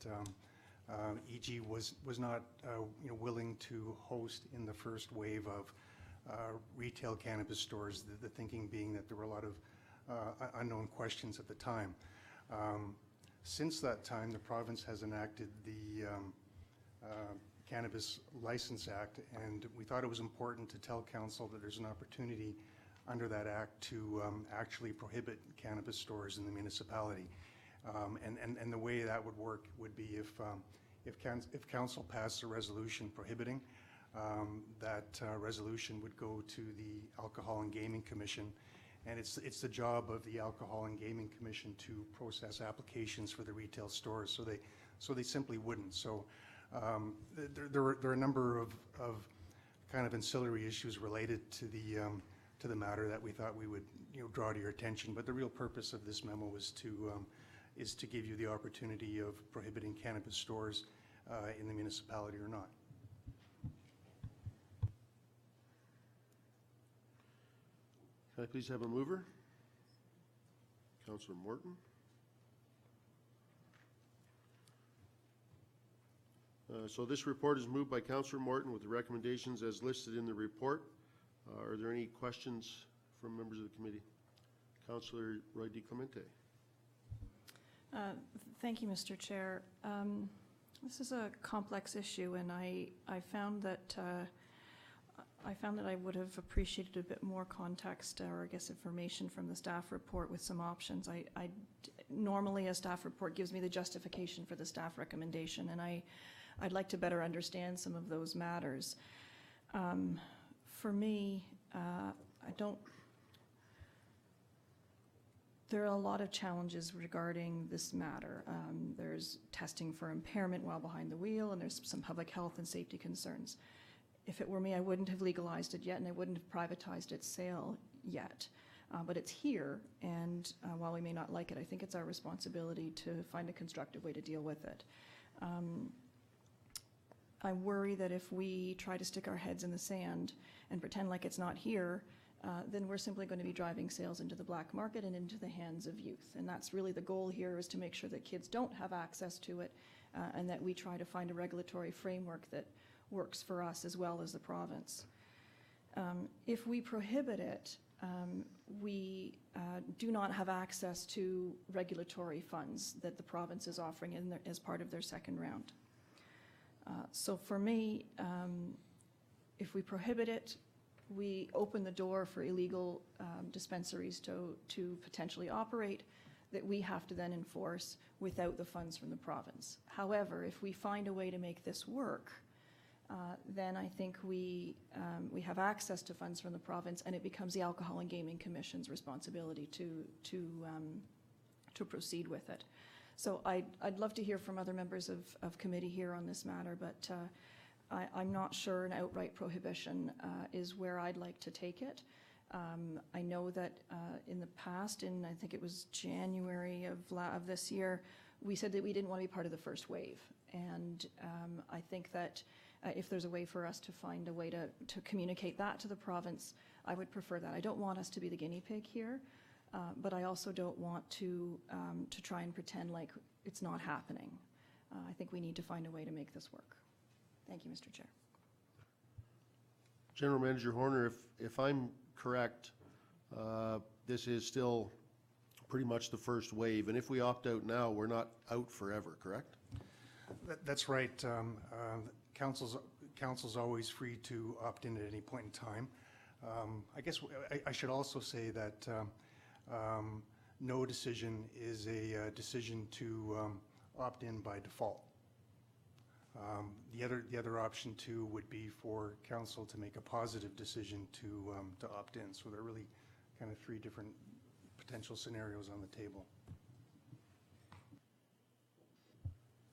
EG was not willing to host in the first wave of retail cannabis stores, the thinking being that there were a lot of unknown questions at the time. Since that time, the province has enacted the Cannabis License Act, and we thought it was important to tell Council that there's an opportunity under that act to actually prohibit cannabis stores in the municipality. And the way that would work would be if Council passed a resolution prohibiting, that resolution would go to the Alcohol and Gaming Commission, and it's the job of the Alcohol and Gaming Commission to process applications for the retail stores, so they simply wouldn't. So there are a number of kind of ancillary issues related to the matter that we thought we would draw to your attention. But the real purpose of this memo is to give you the opportunity of prohibiting cannabis stores in the municipality or not. Can I please have a mover? Councillor Morton. So this report is moved by Councillor Morton with the recommendations as listed in the report. Are there any questions from members of the committee? Councillor Roy DeClemente. Thank you, Mr. Chair. This is a complex issue, and I found that I would have appreciated a bit more context, or I guess information from the staff report with some options. Normally a staff report gives me the justification for the staff recommendation, and I'd like to better understand some of those matters. For me, there are a lot of challenges regarding this matter. There's testing for impairment while behind the wheel, and there's some public health and safety concerns. If it were me, I wouldn't have legalized it yet, and I wouldn't have privatized its sale yet. But it's here, and while we may not like it, I think it's our responsibility to find a constructive way to deal with it. I worry that if we try to stick our heads in the sand and pretend like it's not here, then we're simply going to be driving sales into the black market and into the hands of youth. And that's really the goal here, is to make sure that kids don't have access to it, and that we try to find a regulatory framework that works for us as well as the province. If we prohibit it, we do not have access to regulatory funds that the province is offering as part of their second round. So for me, if we prohibit it, we open the door for illegal dispensaries to potentially operate that we have to then enforce without the funds from the province. However, if we find a way to make this work, then I think we have access to funds from the province, and it becomes the Alcohol and Gaming Commission's responsibility to proceed with it. So I'd love to hear from other members of committee here on this matter, but I'm not sure an outright prohibition is where I'd like to take it. I know that in the past, in I think it was January of this year, we said that we didn't want to be part of the first wave. And I think that if there's a way for us to find a way to communicate that to the province, I would prefer that. I don't want us to be the guinea pig here, but I also don't want to try and pretend like it's not happening. I think we need to find a way to make this work. Thank you, Mr. Chair. General Manager Horner, if I'm correct, this is still pretty much the first wave, and if we opt out now, we're not out forever, correct? That's right. Council's always free to opt in at any point in time. I guess I should also say that no decision is a decision to opt in by default. The other option too would be for council to make a positive decision to opt in. So there are really kind of three different potential scenarios on the table.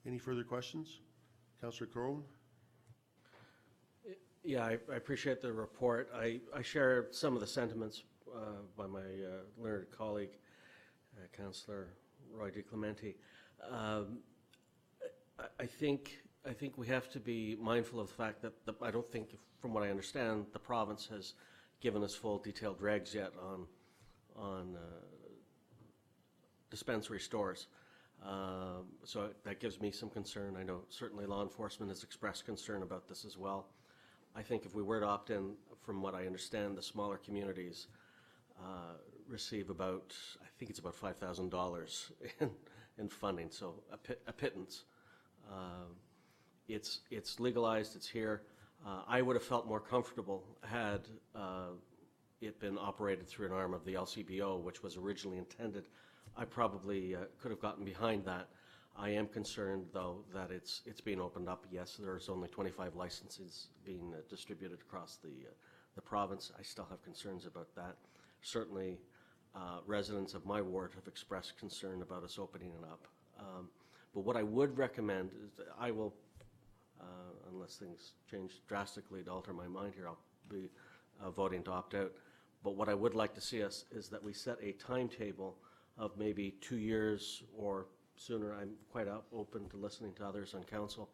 Any further questions? Councillor Crone? Yeah, I appreciate the report. I share some of the sentiments by my learned colleague, Councillor Roy DeClemente. I think we have to be mindful of the fact that I don't think, from what I understand, the province has given us full detailed regs yet on dispensary stores. So that gives me some concern. I know certainly law enforcement has expressed concern about this as well. I think if we were to opt in, from what I understand, the smaller communities receive about, I think it's about $5,000 in funding, so a pittance. It's legalized, it's here. I would have felt more comfortable had it been operated through an arm of the LCBO, which was originally intended. I probably could have gotten behind that. I am concerned, though, that it's being opened up. Yes, there's only 25 licenses being distributed across the province. I still have concerns about that. Certainly, residents of my ward have expressed concern about us opening it up. But what I would recommend is that I will, unless things change drastically to alter my mind here, I'll be voting to opt out. But what I would like to see us is that we set a timetable of maybe 2 years or sooner. I'm quite open to listening to others on council,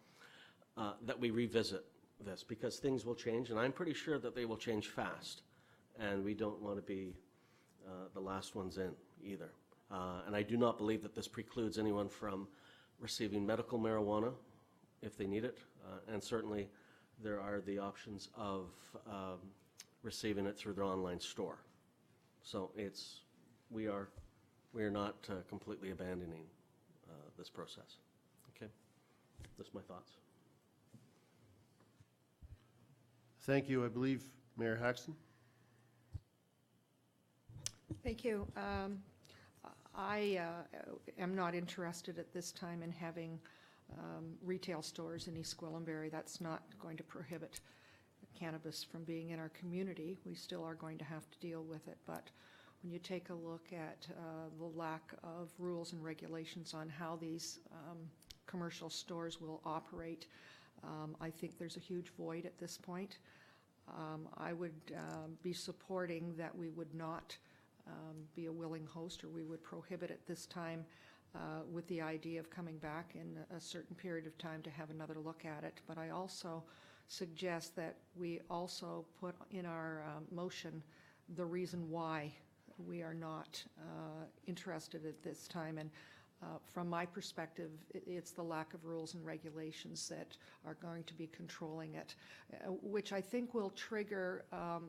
that we revisit this, because things will change, and I'm pretty sure that they will change fast, and we don't want to be the last ones in either. And I do not believe that this precludes anyone from receiving medical marijuana if they need it, and certainly there are the options of receiving it through their online store. So we are not completely abandoning this process. Okay, that's my thoughts. Thank you. I believe Mayor Haxton. Thank you. I am not interested at this time in having retail stores in East Gwillimbury. That's not going to prohibit cannabis from being in our community. We still are going to have to deal with it, but when you take a look at the lack of rules and regulations on how these commercial stores will operate, I think there's a huge void at this point. I would be supporting that we would not be a willing host, or we would prohibit at this time, with the idea of coming back in a certain period of time to have another look at it. But I also suggest that we also put in our motion the reason why we are not interested at this time. And from my perspective, it's the lack of rules and regulations that are going to be controlling it, which I think will trigger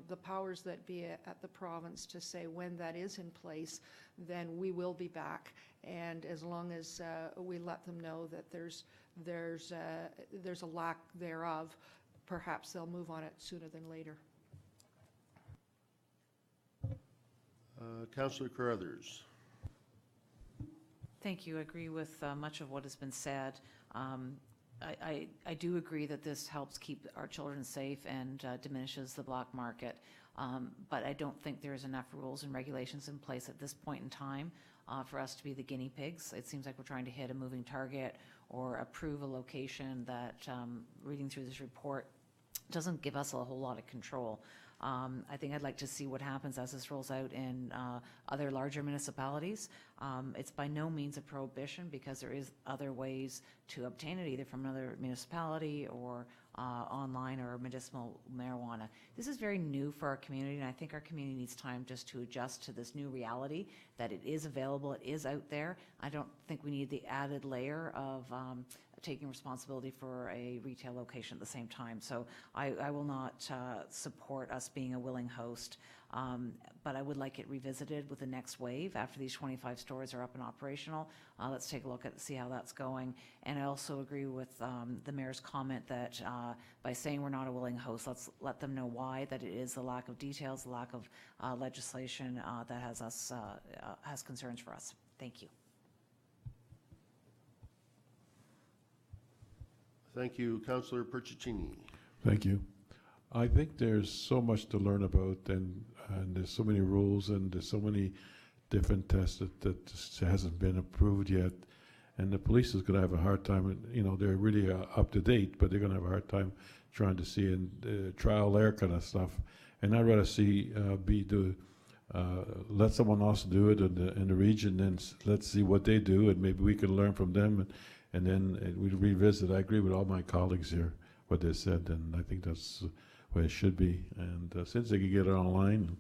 the powers that be at the province to say when that is in place, then we will be back. And as long as we let them know that there's a lack thereof, perhaps they'll move on it sooner than later. Councillor Carruthers. Thank you. I agree with much of what has been said. I do agree that this helps keep our children safe and diminishes the black market, but I don't think there's enough rules and regulations in place at this point in time for us to be the guinea pigs. It seems like we're trying to hit a moving target or approve a location that, reading through this report, doesn't give us a whole lot of control. I think I'd like to see what happens as this rolls out in other larger municipalities. It's by no means a prohibition, because there is other ways to obtain it, either from another municipality or online or medicinal marijuana. This is very new for our community, and I think our community needs time just to adjust to this new reality, that it is available, it is out there. I don't think we need the added layer of taking responsibility for a retail location at the same time. So I will not support us being a willing host, but I would like it revisited with the next wave after these 25 stores are up and operational. Let's take a look at see how that's going. And I also agree with the mayor's comment that by saying we're not a willing host, let's let them know why, that it is the lack of details, the lack of legislation that has concerns for us. Thank you. Thank you. Councillor Percicini. Thank you. I think there's so much to learn about, and there's so many rules, and there's so many different tests that just hasn't been approved yet. And the police is going to have a hard time, you know, they're really up to date, but they're going to have a hard time trying to see and trial error kind of stuff. And I'd rather see let someone else do it in the region, and let's see what they do, and maybe we can learn from them, and then we revisit. I agree with all my colleagues here, what they said, and I think that's what it should be. And since they can get it online,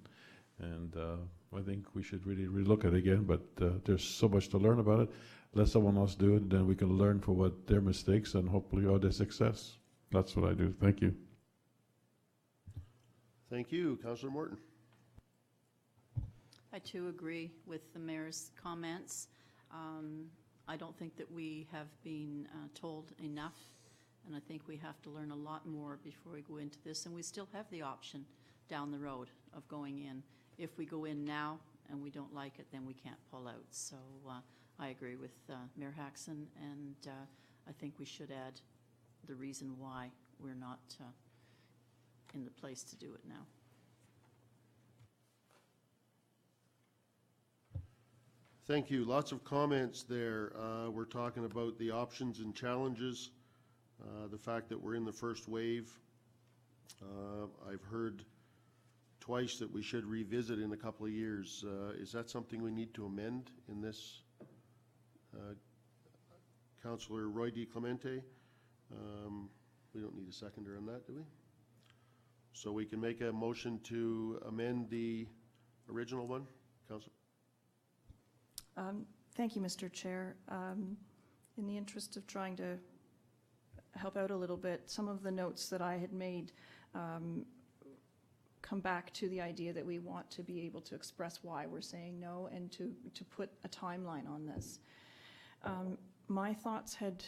and I think we should really look at it again, but there's so much to learn about it. Let someone else do it, and then we can learn from what their mistakes and hopefully all their success. That's what I do. Thank you. Thank you. Councillor Morton. I too agree with the mayor's comments. I don't think that we have been told enough, and I think we have to learn a lot more before we go into this. And we still have the option down the road of going in. If we go in now and we don't like it, then we can't pull out. So I agree with Mayor Haxon, and I think we should add the reason why we're not in the place to do it now. Thank you. Lots of comments there. We're talking about the options and challenges, the fact that we're in the first wave. I've heard twice that we should revisit in a couple of years. Is that something we need to amend in this? Councillor Roy D. Clemente, we don't need a seconder on that, do we? So we can make a motion to amend the original one, Councillor? Thank you, Mr. Chair. In the interest of trying to help out a little bit, some of the notes that I had made come back to the idea that we want to be able to express why we're saying no and to put a timeline on this. My thoughts had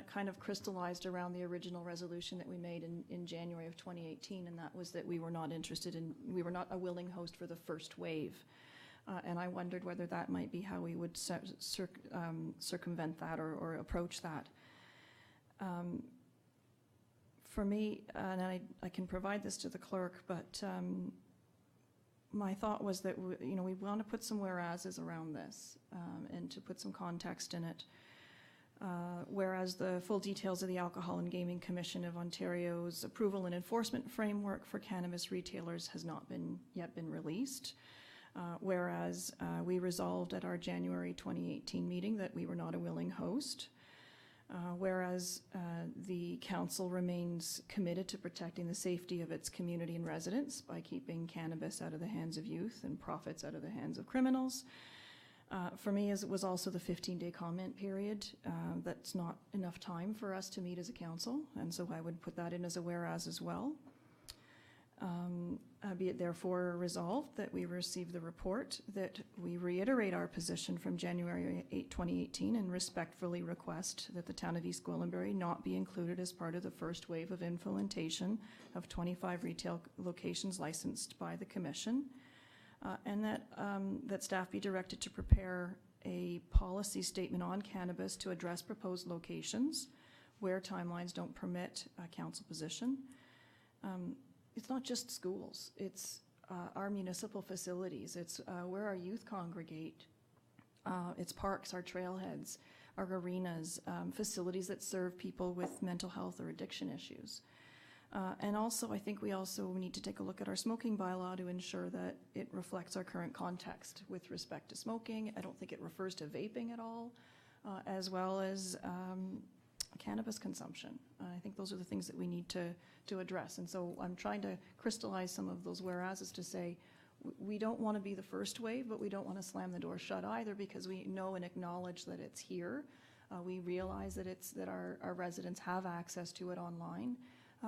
kind of crystallized around the original resolution that we made in January of 2018, and that was that we were not a willing host for the first wave. And I wondered whether that might be how we would circumvent that or approach that. For me, and I can provide this to the clerk, but my thought was that we want to put some whereases around this and to put some context in it. Whereas the full details of the Alcohol and Gaming Commission of Ontario's approval and enforcement framework for cannabis retailers has not yet been released. Whereas we resolved at our January 2018 meeting that we were not a willing host. Whereas the council remains committed to protecting the safety of its community and residents by keeping cannabis out of the hands of youth and profits out of the hands of criminals. For me, as it was also the 15-day comment period, that's not enough time for us to meet as a council, and so I would put that in as a whereas as well. Be it therefore resolved that we receive the report, that we reiterate our position from January 8, 2018 and respectfully request that the town of East Gwillimbury not be included as part of the first wave of implementation of 25 retail locations licensed by the Commission, and that staff be directed to prepare a policy statement on cannabis to address proposed locations where timelines don't permit a council position. It's not just schools, it's our municipal facilities, it's where our youth congregate, it's parks, our trailheads, our arenas, facilities that serve people with mental health or addiction issues. And also, I think we also need to take a look at our smoking bylaw to ensure that it reflects our current context with respect to smoking. I don't think it refers to vaping at all, as well as cannabis consumption. I think those are the things that we need to address. And so I'm trying to crystallize some of those whereases to say we don't want to be the first wave, but we don't want to slam the door shut either, because we know and acknowledge that it's here. We realize that our residents have access to it online.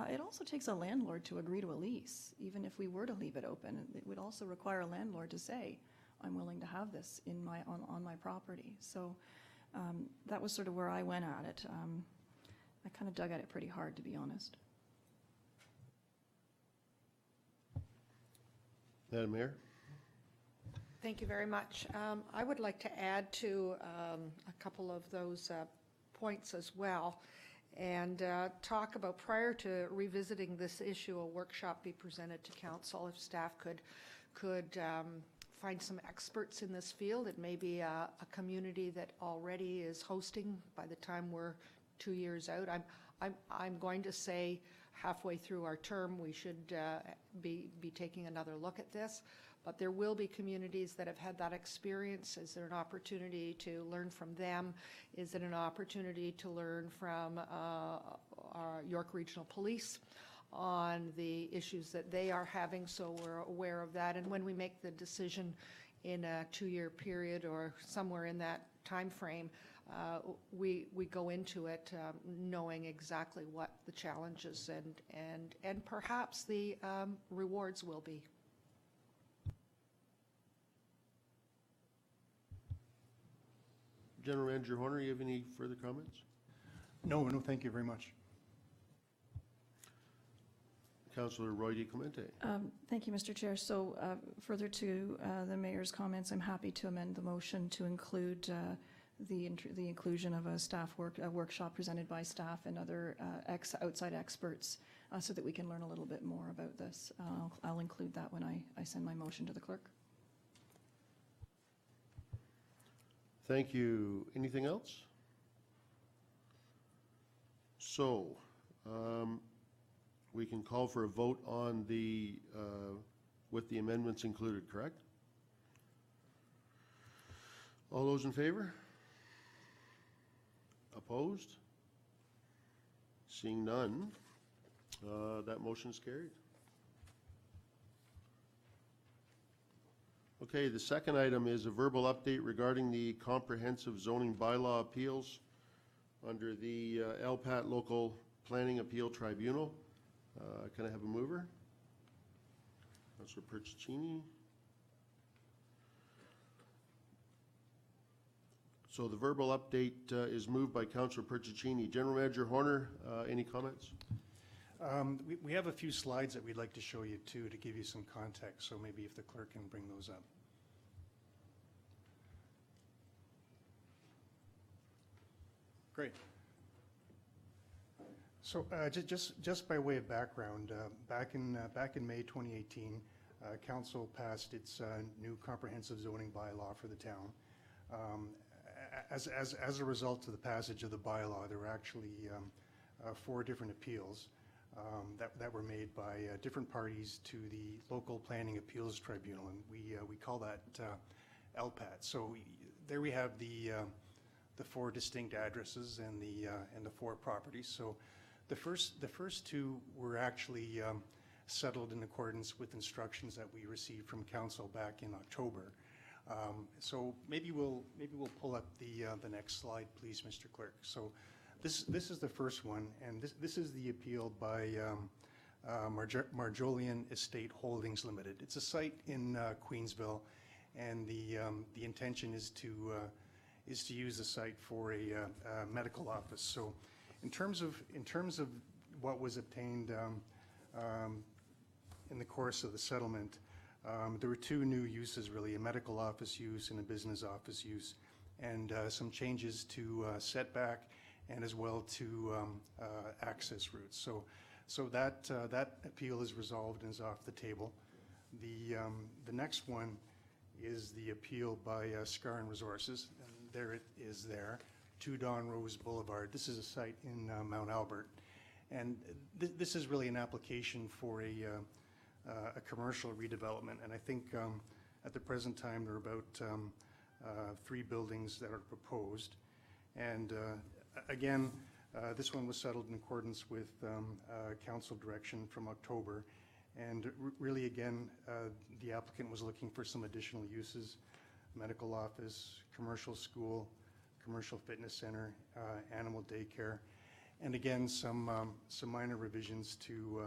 It also takes a landlord to agree to a lease, even if we were to leave it open. It would also require a landlord to say, I'm willing to have this on my property. So that was sort of where I went at it. I kind of dug at it pretty hard, to be honest. Madam Mayor? Thank you very much. I would like to add to a couple of those points as well. and talk about, prior to revisiting this issue, a workshop be presented to council if staff could find some experts in this field. It may be a community that already is hosting by the time we're 2 years out. I'm going to say halfway through our term, we should be taking another look at this. But there will be communities that have had that experience. Is there an opportunity to learn from them? Is it an opportunity to learn from our York Regional Police on the issues that they are having, so we're aware of that? And when we make the decision in a 2-year period or somewhere in that time frame, we go into it knowing exactly what the challenges and perhaps the rewards will be. General Manager Horner, you have any further comments? No, thank you very much. Councillor Roy DeClemente. Thank you, Mr. Chair. So further to the Mayor's comments, I'm happy to amend the motion to include the inclusion of a workshop presented by staff and other outside experts so that we can learn a little bit more about this. I'll include that when I send my motion to the clerk. Thank you. Anything else? So, we can call for a vote on the, with the amendments included, correct? All those in favor? Opposed? Seeing none, that motion is carried. Okay, the second item is a verbal update regarding the comprehensive zoning bylaw appeals under the LPAT Local Planning Appeal Tribunal. Can I have a mover? Councillor Perticini. So the verbal update is moved by Councillor Perticini. General Manager Horner, any comments? We have a few slides that we'd like to show you too to give you some context, so maybe if the clerk can bring those up. Great. So just by way of background, back in May 2018, Council passed its new comprehensive zoning bylaw for the town. As a result of the passage of the bylaw, there were actually 4 different appeals that were made by different parties to the Local Planning Appeals Tribunal, and we call that LPAT. So there we have the 4 distinct addresses and the 4 properties. So the first 2 were actually settled in accordance with instructions that we received from council back in October. So maybe we'll pull up the next slide, please, Mr. Clerk. So this is the first one, and this is the appeal by Marjolian Estate Holdings Limited. It's a site in Queensville, and the intention is to use the site for a medical office. So in terms of what was obtained in the course of the settlement, there were 2 new uses really, a medical office use and a business office use, and some changes to setback and as well to access routes. So that appeal is resolved and is off the table. The next one is the appeal by Scarron Resources, and there it is there, 2 Don Rose Boulevard. This is a site in Mount Albert, and this is really an application for a commercial redevelopment, and I think at the present time there are about 3 buildings that are proposed, and again this one was settled in accordance with council direction from October, and really again the applicant was looking for some additional uses: medical office, commercial school, commercial fitness center, animal daycare, and again some minor revisions to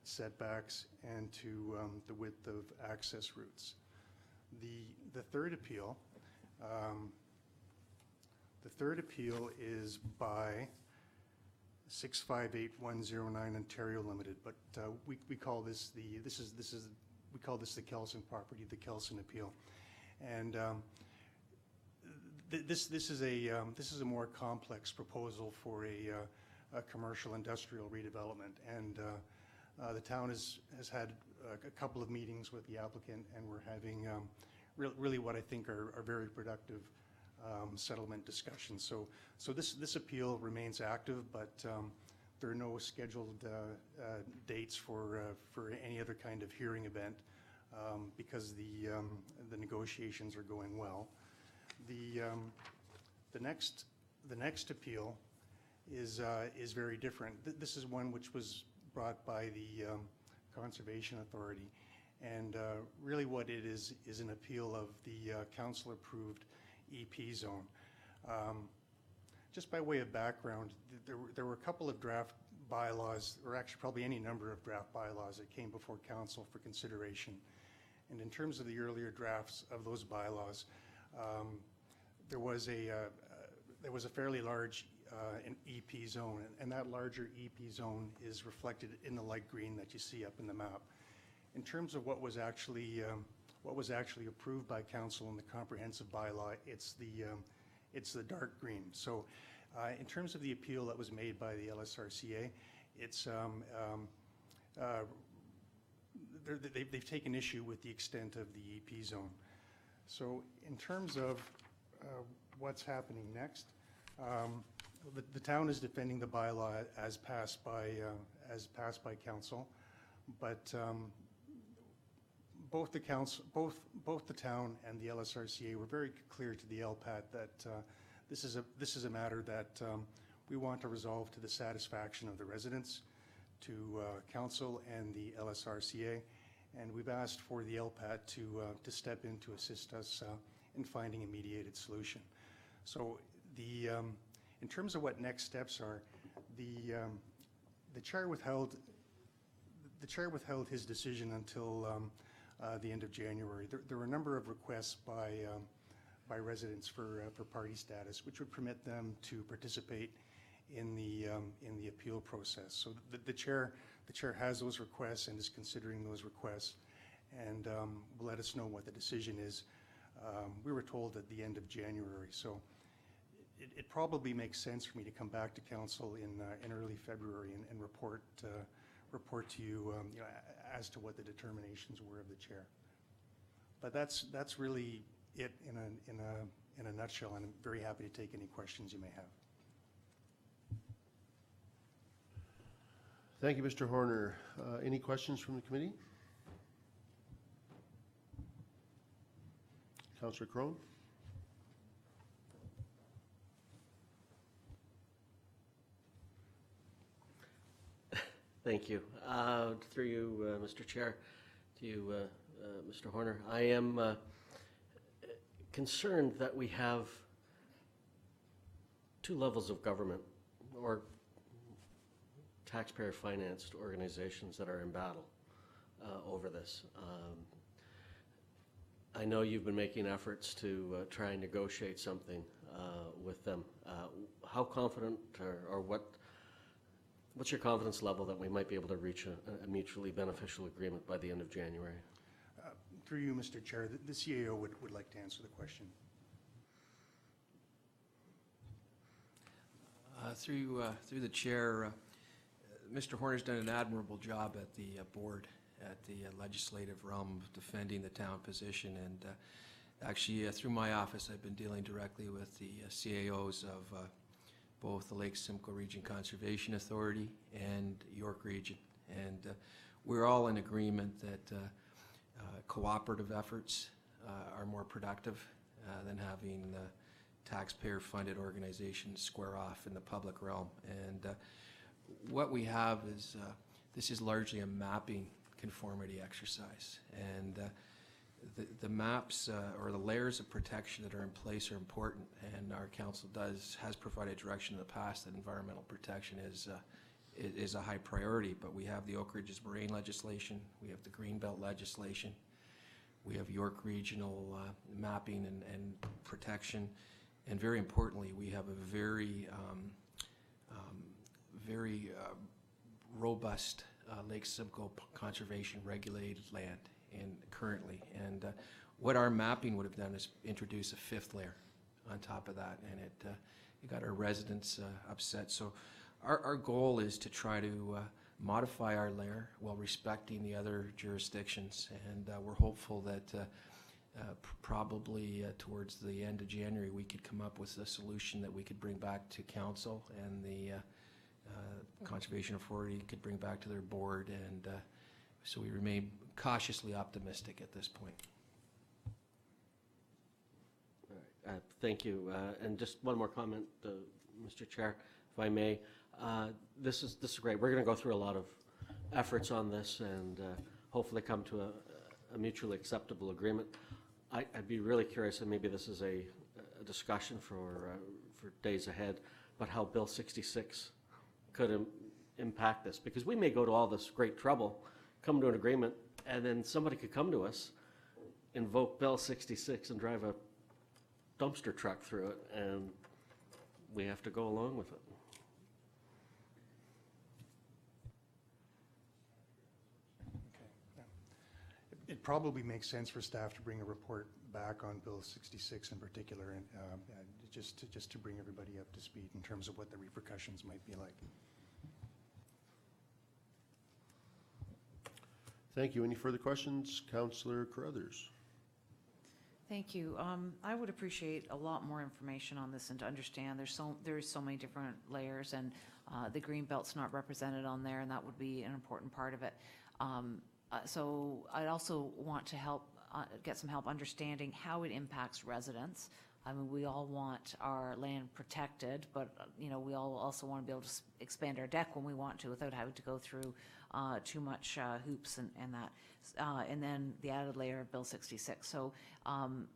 setbacks and to the width of access routes. The third appeal is by 658109 Ontario Limited, but we call this we call this the Kelson property, the Kelson appeal, and this is a more complex proposal for commercial industrial redevelopment. And the town has had a couple of meetings with the applicant, and we're having really what I think are very productive settlement discussions. So this appeal remains active, but there are no scheduled dates for any other kind of hearing event because the negotiations are going well. The next appeal is very different. This is one which was brought by the Conservation Authority, and really what it is an appeal of the council-approved EP zone. Just by way of background, there were a couple of draft bylaws, or actually probably any number of draft bylaws that came before council for consideration. And in terms of the earlier drafts of those bylaws, there was a fairly large an EP zone, and that larger EP zone is reflected in the light green that you see up in the map. In terms of what was actually approved by council in the comprehensive bylaw, it's the dark green. So in terms of the appeal that was made by the LSRCA, it's they've taken issue with the extent of the EP zone. So in terms of what's happening next, the town is defending the bylaw as passed by council, but both the town and the LSRCA were very clear to the LPAT that this is a matter that we want to resolve to the satisfaction of the residents, to council and the LSRCA, and we've asked for the LPAT to step in to assist us in finding a mediated solution. So in terms of what next steps are, the chair withheld his decision until the end of January. There were a number of requests by residents for party status, which would permit them to participate in the appeal process. So the chair has those requests and is considering those requests, and will let us know what the decision is. We were told at the end of January, so it probably makes sense for me to come back to council in early February and report to you, as to what the determinations were of the chair. But that's really it in a nutshell, and I'm very happy to take any questions you may have. Thank you, Mr. Horner. Any questions from the committee? Councillor Crone? Thank you. Through you, Mr. Chair, to you, Mr. Horner. I am concerned that we have two levels of government, or taxpayer-financed organizations, that are in battle over this. I know you've been making efforts to try and negotiate something with them. How confident, or what's your confidence level that we might be able to reach a mutually beneficial agreement by the end of January? Through you, Mr. Chair, the CAO would like to answer the question. Through the chair, Mr. Horner's done an admirable job at the board, at the legislative realm, of defending the town position. And actually, through my office, I've been dealing directly with the CAOs of both the Lake Simcoe Region Conservation Authority and York Region. And we're all in agreement that cooperative efforts are more productive than having taxpayer-funded organizations square off in the public realm. And what we have is, this is largely a mapping conformity exercise. And the maps or the layers of protection that are in place are important, and our council has provided direction in the past that environmental protection is a high priority. But we have the Oak Ridges Moraine legislation, we have the Greenbelt legislation, we have York Regional mapping and protection, and very importantly, we have a very robust Lake Simcoe conservation regulated land currently. And what our mapping would have done is introduce a fifth layer on top of that, and it got our residents upset. So our goal is to try to modify our layer while respecting the other jurisdictions, and we're hopeful that probably towards the end of January we could come up with a solution that we could bring back to council, and the Conservation Authority could bring back to their board, and so we remain cautiously optimistic at this point. All right, thank you. And just one more comment, Mr. Chair, if I may. This is great. We're going to go through a lot of efforts on this and hopefully come to a mutually acceptable agreement. I'd be really curious, and maybe this is a discussion for days ahead, but how Bill 66 could impact this, because we may go to all this great trouble, come to an agreement, and then somebody could come to us, invoke Bill 66 and drive a dumpster truck through it, and we have to go along with it. It probably makes sense for staff to bring a report back on Bill 66 in particular, and just to bring everybody up to speed in terms of what the repercussions might be like. Thank you. Any further questions? Councillor Carruthers. Thank you. I would appreciate a lot more information on this and to understand there's so many different layers, and the green belt's not represented on there, and that would be an important part of it. So I'd also want to help get some help understanding how it impacts residents. I mean, we all want our land protected, but we all also want to be able to expand our deck when we want to without having to go through too much hoops and that. And then the added layer of Bill 66. So I'm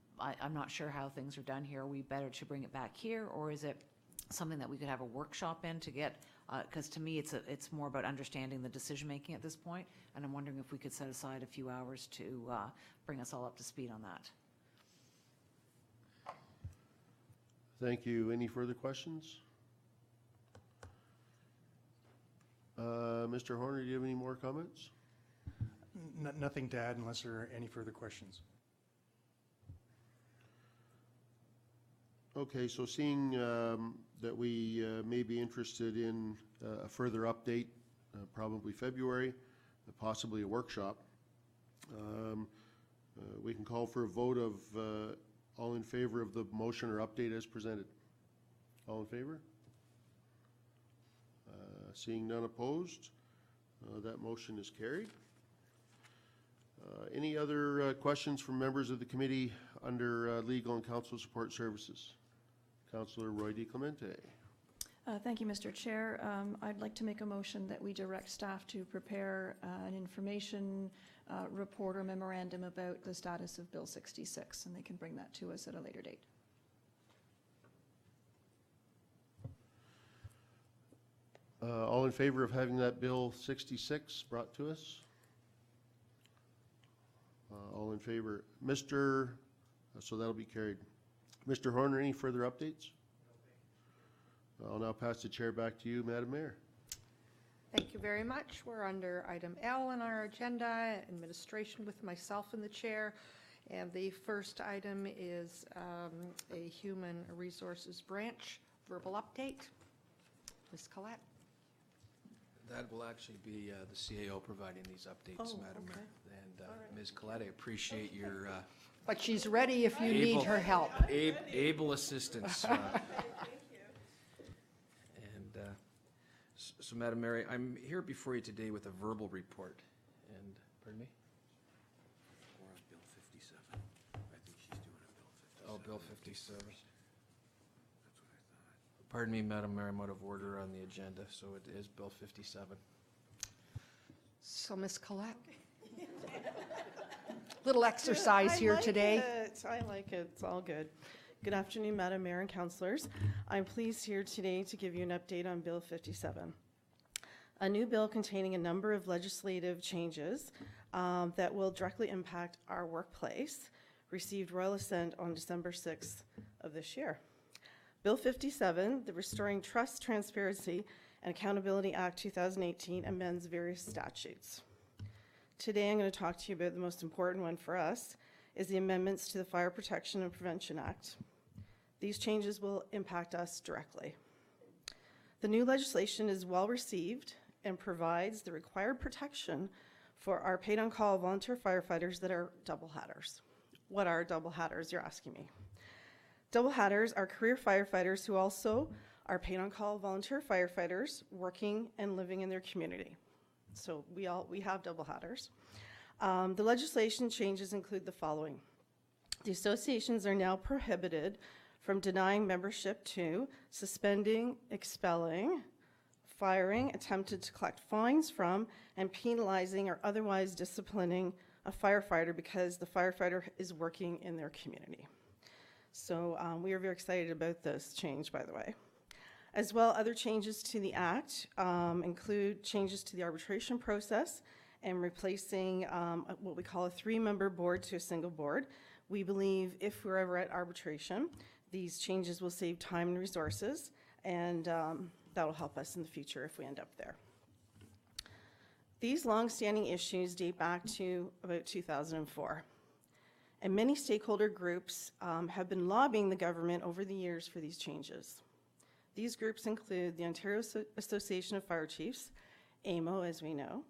not sure how things are done here. Are we better to bring it back here, or is it something that we could have a workshop in to get? Because to me, it's more about understanding the decision making at this point, and I'm wondering if we could set aside a few hours to bring us all up to speed on that. Thank you. Any further questions? Mr. Horner, do you have any more comments? Nothing to add unless there are any further questions. Okay, so seeing that we may be interested in a further update, probably February, possibly a workshop, we can call for a vote of all in favor of the motion or update as presented. All in favor? Seeing none opposed, that motion is carried. Any other questions from members of the committee under Legal and Council Support Services? Councillor Roy DiClemente. Thank you, Mr. Chair. I'd like to make a motion that we direct staff to prepare an information report or memorandum about the status of Bill 66, and they can bring that to us at a later date. All in favor of having that Bill 66 brought to us? All in favor. So that'll be carried. Mr. Horner, any further updates? I'll now pass the chair back to you, Madam Mayor. Thank you very much. We're under item L on our agenda, administration with myself in the chair. And the first item is a human resources branch verbal update. Ms. Collette. That will actually be the CAO providing these updates, Madam Mayor. And Ms. Collette, I appreciate your But she's ready if you need her help. Able assistance. Thank you. And so, Madam Mayor, I'm here before you today with a verbal report. And, pardon me? We're on Bill 57. I think she's doing a Bill 57. Oh, Bill 57. That's what I thought. Pardon me, Madam Mayor, I'm out of order on the agenda, so it is Bill 57. So, Ms. Collette. Little exercise here today. I like it. It's all good. Good afternoon, Madam Mayor and councillors. I'm pleased here today to give you an update on Bill 57, a new bill containing a number of legislative changes that will directly impact our workplace, received royal assent on December 6th of this year. Bill 57, the Restoring Trust, Transparency, and Accountability Act 2018, amends various statutes. Today I'm going to talk to you about the most important one for us, is the amendments to the Fire Protection and Prevention Act. These changes will impact us directly. The new legislation is well received and provides the required protection for our paid-on-call volunteer firefighters that are double hatters. What are double hatters, you're asking me? Double hatters are career firefighters who also are paid-on-call volunteer firefighters working and living in their community. So we have double hatters. The legislation changes include the following. The associations are now prohibited from denying membership to, suspending, expelling, firing, attempted to collect fines from, and penalizing or otherwise disciplining a firefighter because the firefighter is working in their community. So we are very excited about this change, by the way. As well, other changes to the Act include changes to the arbitration process and replacing what we call a 3-member board to a single board. We believe if we're ever at arbitration, these changes will save time and resources, and that will help us in the future if we end up there. These long-standing issues date back to about 2004, and many stakeholder groups have been lobbying the government over the years for these changes. These groups include the Ontario Association of Fire Chiefs, AMO as we know,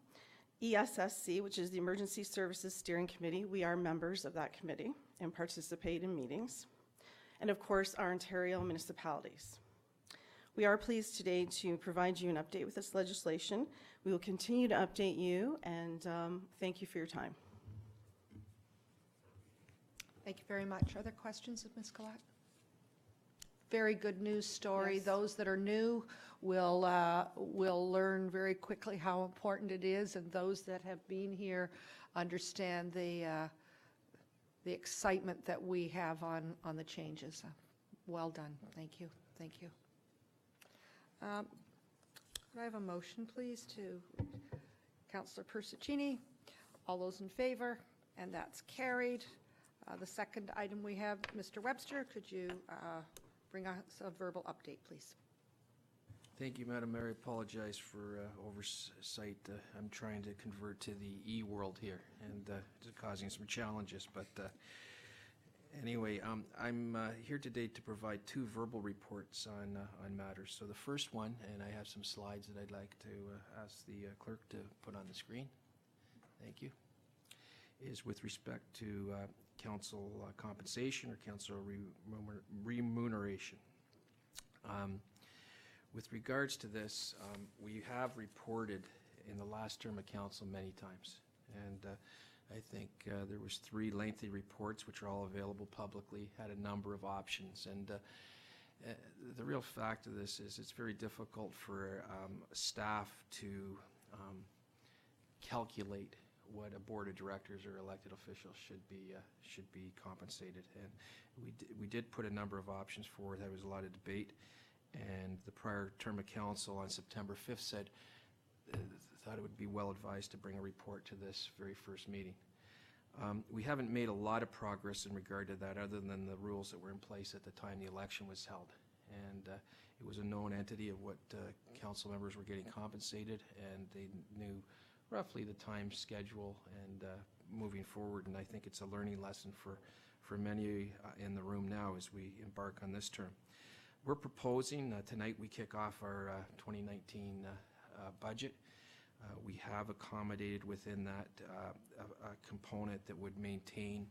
ESSC, which is the Emergency Services Steering Committee. We are members of that committee and participate in meetings. And of course, our Ontario municipalities. We are pleased today to provide you an update with this legislation. We will continue to update you, and thank you for your time. Thank you very much. Are there questions of Ms. Collette? Very good news story. Yes. Those that are new will learn very quickly how important it is, and those that have been here understand the excitement that we have on the changes. Well done. Thank you. Thank you. Could I have a motion, please, to Councillor Persichini? All those in favor? And that's carried. The second item we have, Mr. Webster, could you bring us a verbal update, please? Thank you, Madam Mayor. I apologize for oversight. I'm trying to convert to the e-world here, and it's causing some challenges. But anyway, I'm here today to provide 2 verbal reports on matters. So the first one, and I have some slides that I'd like to ask the clerk to put on the screen. Thank you. Is with respect to council compensation or council remuneration. With regards to this, we have reported in the last term of council many times, and I think there was 3 lengthy reports which are all available publicly, had a number of options, and the real fact of this is it's very difficult for staff to calculate what a board of directors or elected officials should be compensated. And we did put a number of options forward. There was a lot of debate, and the prior term of council on September 5th said thought it would be well advised to bring a report to this very first meeting. We haven't made a lot of progress in regard to that other than the rules that were in place at the time the election was held, and it was a known entity of what council members were getting compensated, and they knew roughly the time schedule and moving forward, and I think it's a learning lesson for many in the room now as we embark on this term. We're proposing, tonight we kick off our 2019 budget. We have accommodated within that a component that would maintain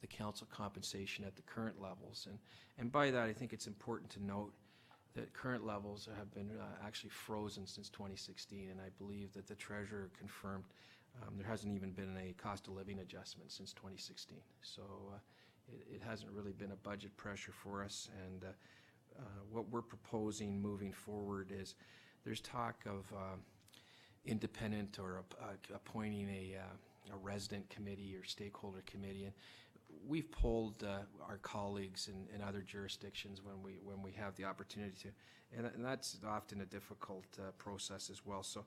the council compensation at the current levels, and by that I think it's important to note that current levels have been actually frozen since 2016, and I believe that the Treasurer confirmed there hasn't even been a cost of living adjustment since 2016. So it hasn't really been a budget pressure for us, and what we're proposing moving forward is there's talk of independent or appointing a resident committee or stakeholder committee, and we've polled our colleagues in other jurisdictions when we have the opportunity to, and that's often a difficult process as well. So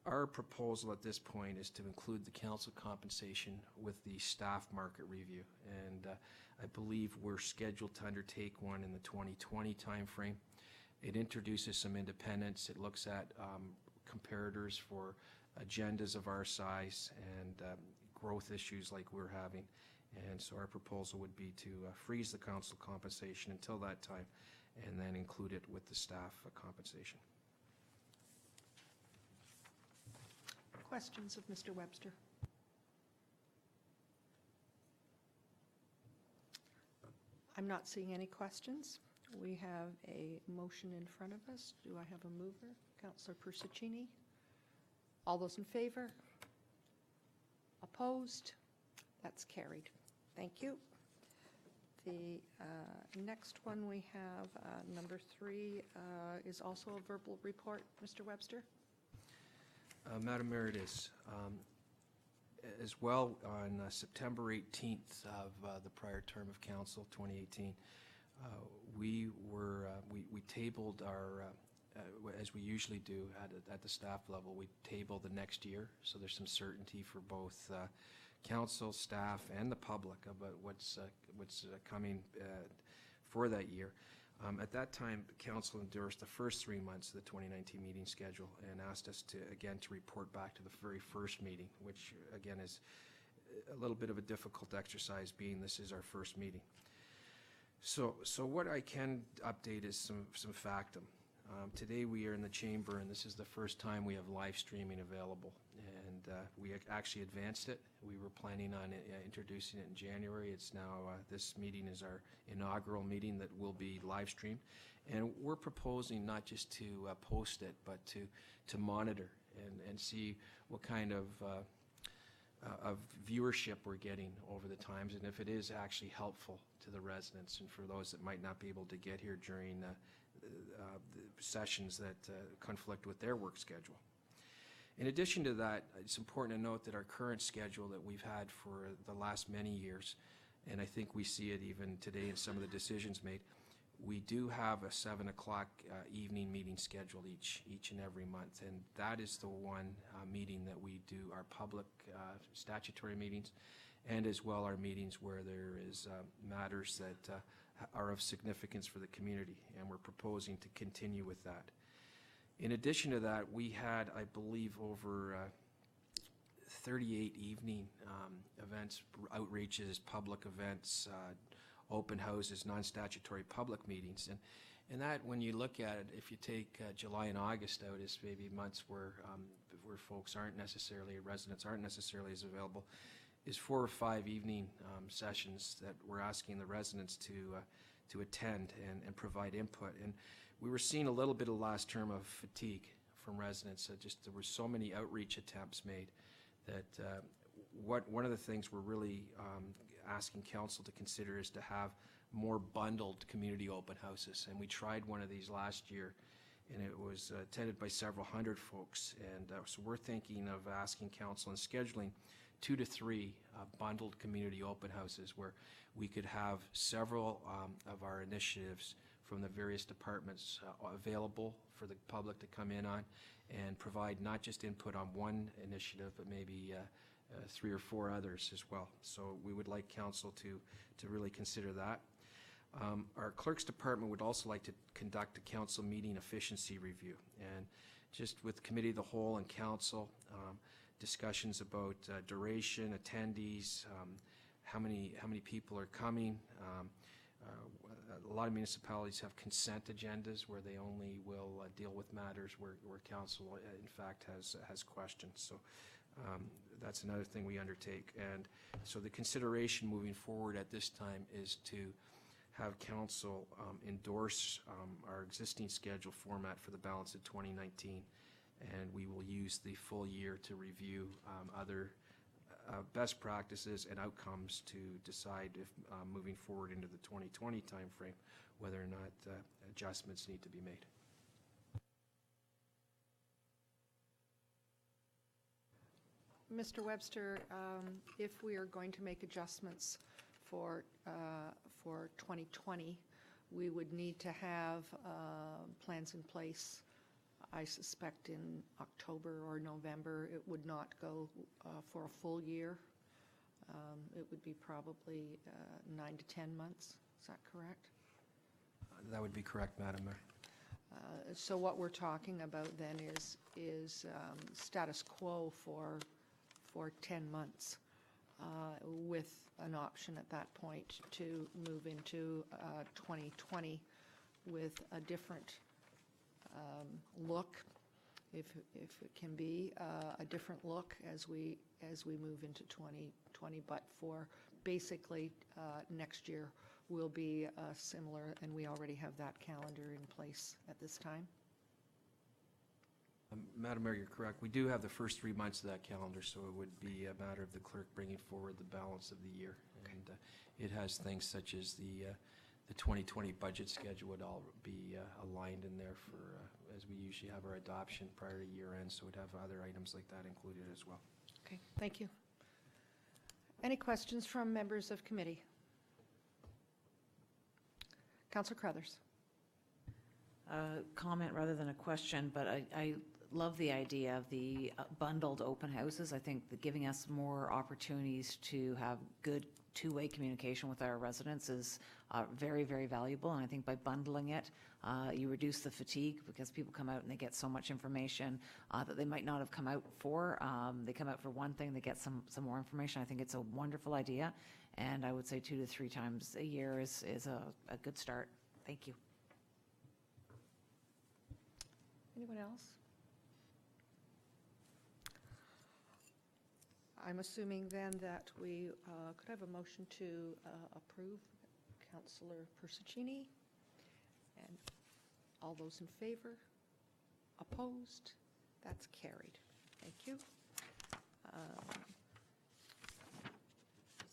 our proposal at this point is to include the council compensation with the staff market review, and I believe we're scheduled to undertake one in the 2020 timeframe. It introduces some independence. It looks at comparators for agendas of our size and growth issues like we're having. And so our proposal would be to freeze the council compensation until that time and then include it with the staff compensation. questions of Mr. Webster? I'm not seeing any questions. We have a motion in front of us. Do I have a mover? Councillor Persichini? All those in favor? Opposed? That's carried. Thank you. The next one we have, number 3, is also a verbal report. Mr. Webster? Madam Mayor, it is. As well, on September 18th of the prior term of council, 2018, we tabled our, as we usually do at the staff level, we table the next year, so there's some certainty for both council, staff, and the public about what's coming for that year. At that time, council endorsed the first 3 months of the 2019 meeting schedule and asked us to report back to the very first meeting, which again is a little bit of a difficult exercise, being this is our first meeting. So what I can update is some factum. Today we are in the chamber, and this is the first time we have live streaming available, and we actually advanced it. We were planning on introducing it in January. It's now, this meeting is our inaugural meeting that will be live streamed, and we're proposing not just to post it, but to monitor and see what kind of viewership we're getting over the times, and if it is actually helpful to the residents and for those that might not be able to get here during the sessions that conflict with their work schedule. In addition to that, it's important to note that our current schedule that we've had for the last many years, and I think we see it even today in some of the decisions made, we do have a 7 o'clock evening meeting scheduled each and every month, and that is the one meeting that we do our public statutory meetings, and as well our meetings where there is matters that are of significance for the community, and we're proposing to continue with that. In addition to that, we had, I believe, over 38 evening events, outreaches, public events, open houses, non-statutory public meetings. And that, when you look at it, if you take July and August out as maybe months where folks aren't necessarily, residents aren't necessarily as available, is 4 or 5 evening sessions that we're asking the residents to attend and provide input. And we were seeing a little bit of last term of fatigue from residents. Just there were so many outreach attempts made that one of the things we're really asking council to consider is to have more bundled community open houses. And we tried one of these last year, and it was attended by several hundred folks. And so we're thinking of asking council and scheduling 2 to 3 bundled community open houses where we could have several of our initiatives from the various departments available for the public to come in on and provide not just input on one initiative, but maybe 3 or 4 others as well. So we would like council to really consider that. Our clerk's department would also like to conduct a council meeting efficiency review, and just with committee of the whole and council, discussions about duration, attendees, how many people are coming. A lot of municipalities have consent agendas where they only will deal with matters where council in fact has questions. So that's another thing we undertake. And so the consideration moving forward at this time is to have council endorse our existing schedule format for the balance of 2019, and we will use the full year to review other best practices and outcomes to decide if moving forward into the 2020 timeframe whether or not adjustments need to be made. Mr. Webster, if we are going to make adjustments for 2020, we would need to have plans in place, I suspect, in October or November. It would not go for a full year. It would be probably 9 to 10 months. Is that correct? That would be correct, Madam Mayor. So what we're talking about then is status quo for 10 months with an option at that point to move into 2020 with a different look if it can be a different look as we move into 2020. But for basically next year will be similar, and we already have that calendar in place at this time. Madam Mayor, you're correct. We do have the first 3 months of that calendar, so it would be a matter of the clerk bringing forward the balance of the year. And it has things such as the 2020 budget schedule would all be aligned in there for, as we usually have our adoption prior to year end, so we'd have other items like that included as well. Okay, thank you. Any questions from members of committee? Councillor Crothers. Comment rather than a question, but I love the idea of the bundled open houses. I think that giving us more opportunities to have good two-way communication with our residents is very, very valuable. And I think by bundling it, you reduce the fatigue because people come out and they get so much information that they might not have come out for. They come out for one thing, they get some more information. I think it's a wonderful idea. And I would say 2 to 3 times a year is a good start. Thank you. Anyone else? I'm assuming then that we could have a motion to approve Councillor Persichini. And all those in favor? Opposed? That's carried. Thank you.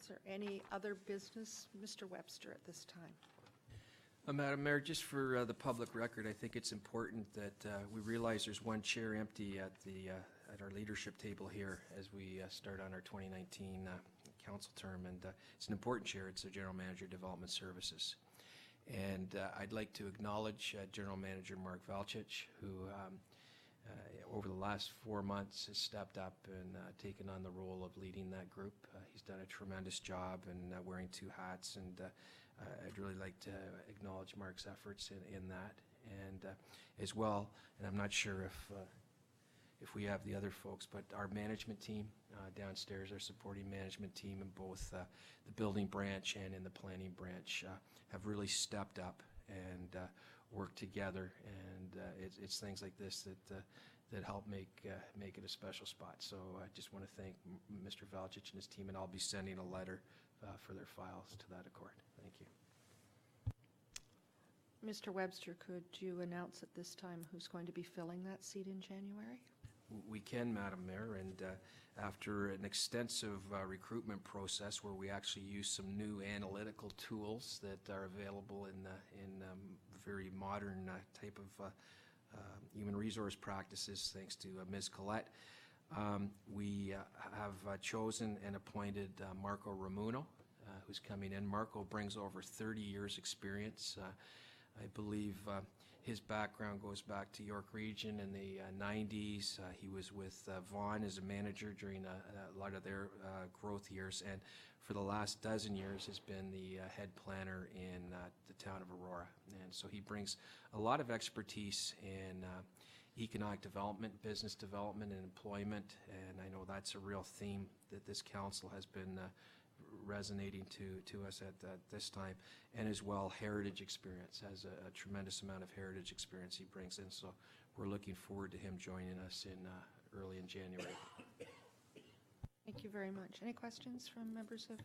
Is there any other business? Mr. Webster at this time. Madam Mayor, just for the public record, I think it's important that we realize there's one chair empty at our leadership table here as we start on our 2019 council term, and it's an important chair. It's the General Manager, Development Services. And I'd like to acknowledge General Manager Mark Valchich, who over the last 4 months has stepped up and taken on the role of leading that group. He's done a tremendous job and wearing 2 hats, and I'd really like to acknowledge Mark's efforts in that. And as well, and I'm not sure if we have the other folks, but our management team downstairs, our supporting management team in both the building branch and in the planning branch have really stepped up and worked together. And it's things like this that help make it a special spot. So I just want to thank Mr. Valchich and his team, and I'll be sending a letter for their files to that accord. Thank you. Mr. Webster, could you announce at this time who's going to be filling that seat in January? We can, Madam Mayor, and after an extensive recruitment process where we actually use some new analytical tools that are available in very modern type of human resource practices, thanks to Ms. Collette, we have chosen and appointed Marco Ramuno, who's coming in. Marco brings over 30 years experience. I believe his background goes back to York Region in the 90s. He was with Vaughan as a manager during a lot of their growth years, and for the last dozen years has been the head planner in the town of Aurora. And so he brings a lot of expertise in economic development, business development, and employment, and I know that's a real theme that this council has been resonating to us at this time, and as well heritage experience, has a tremendous amount of heritage experience he brings in, so we're looking forward to him joining us early in January. Thank you very much. Any questions from members of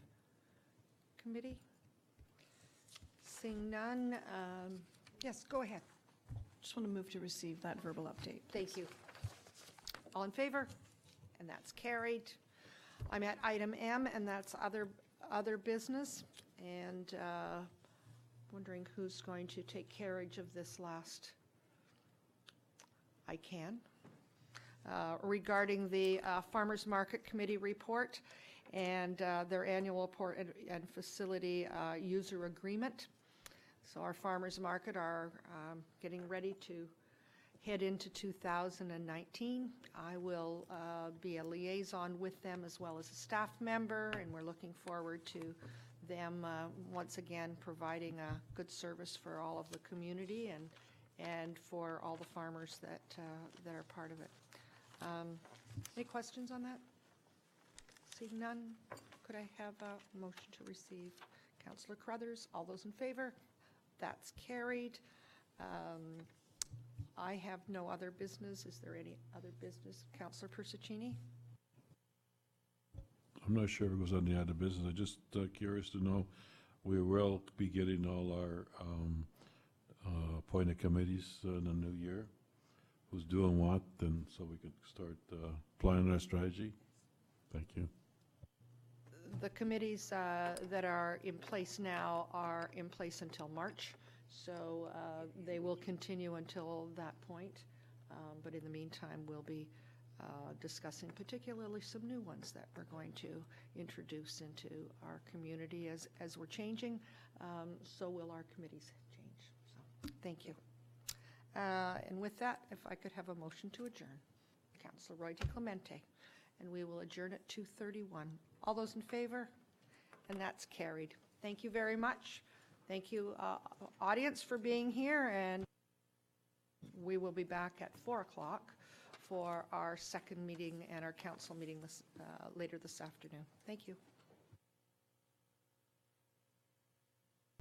committee? Seeing none, yes, go ahead. Just want to move to receive that verbal update. Thank you. All in favor? And that's carried. I'm at item M, and that's other business, and wondering who's going to take carriage of this last. I can. Regarding the Farmers Market Committee report and their annual report and facility user agreement. So our farmers market are getting ready to head into 2019. I will be a liaison with them as well as a staff member, and we're looking forward to them once again providing a good service for all of the community and for all the farmers that are part of it. Any questions on that? Seeing none, could I have a motion to receive? Councillor Crothers, all those in favor? That's carried. I have no other business. Is there any other business? Councillor Persichini? I'm not sure if it goes on the other business. I'm just curious to know, we will be getting all our appointed committees in the new year. Who's doing what, and so we could start planning our strategy. Thank you. The committees that are in place now are in place until March, so they will continue until that point. But in the meantime, we'll be discussing particularly some new ones that we're going to introduce into our community as we're changing. So will our committees change. So, thank you. And with that, if I could have a motion to adjourn. Councillor Roy DiClemente. And we will adjourn at 2:31. All those in favor? And that's carried. Thank you very much. Thank you, audience, for being here. And we will be back at 4 o'clock for our second meeting and our council meeting later this afternoon. Thank you.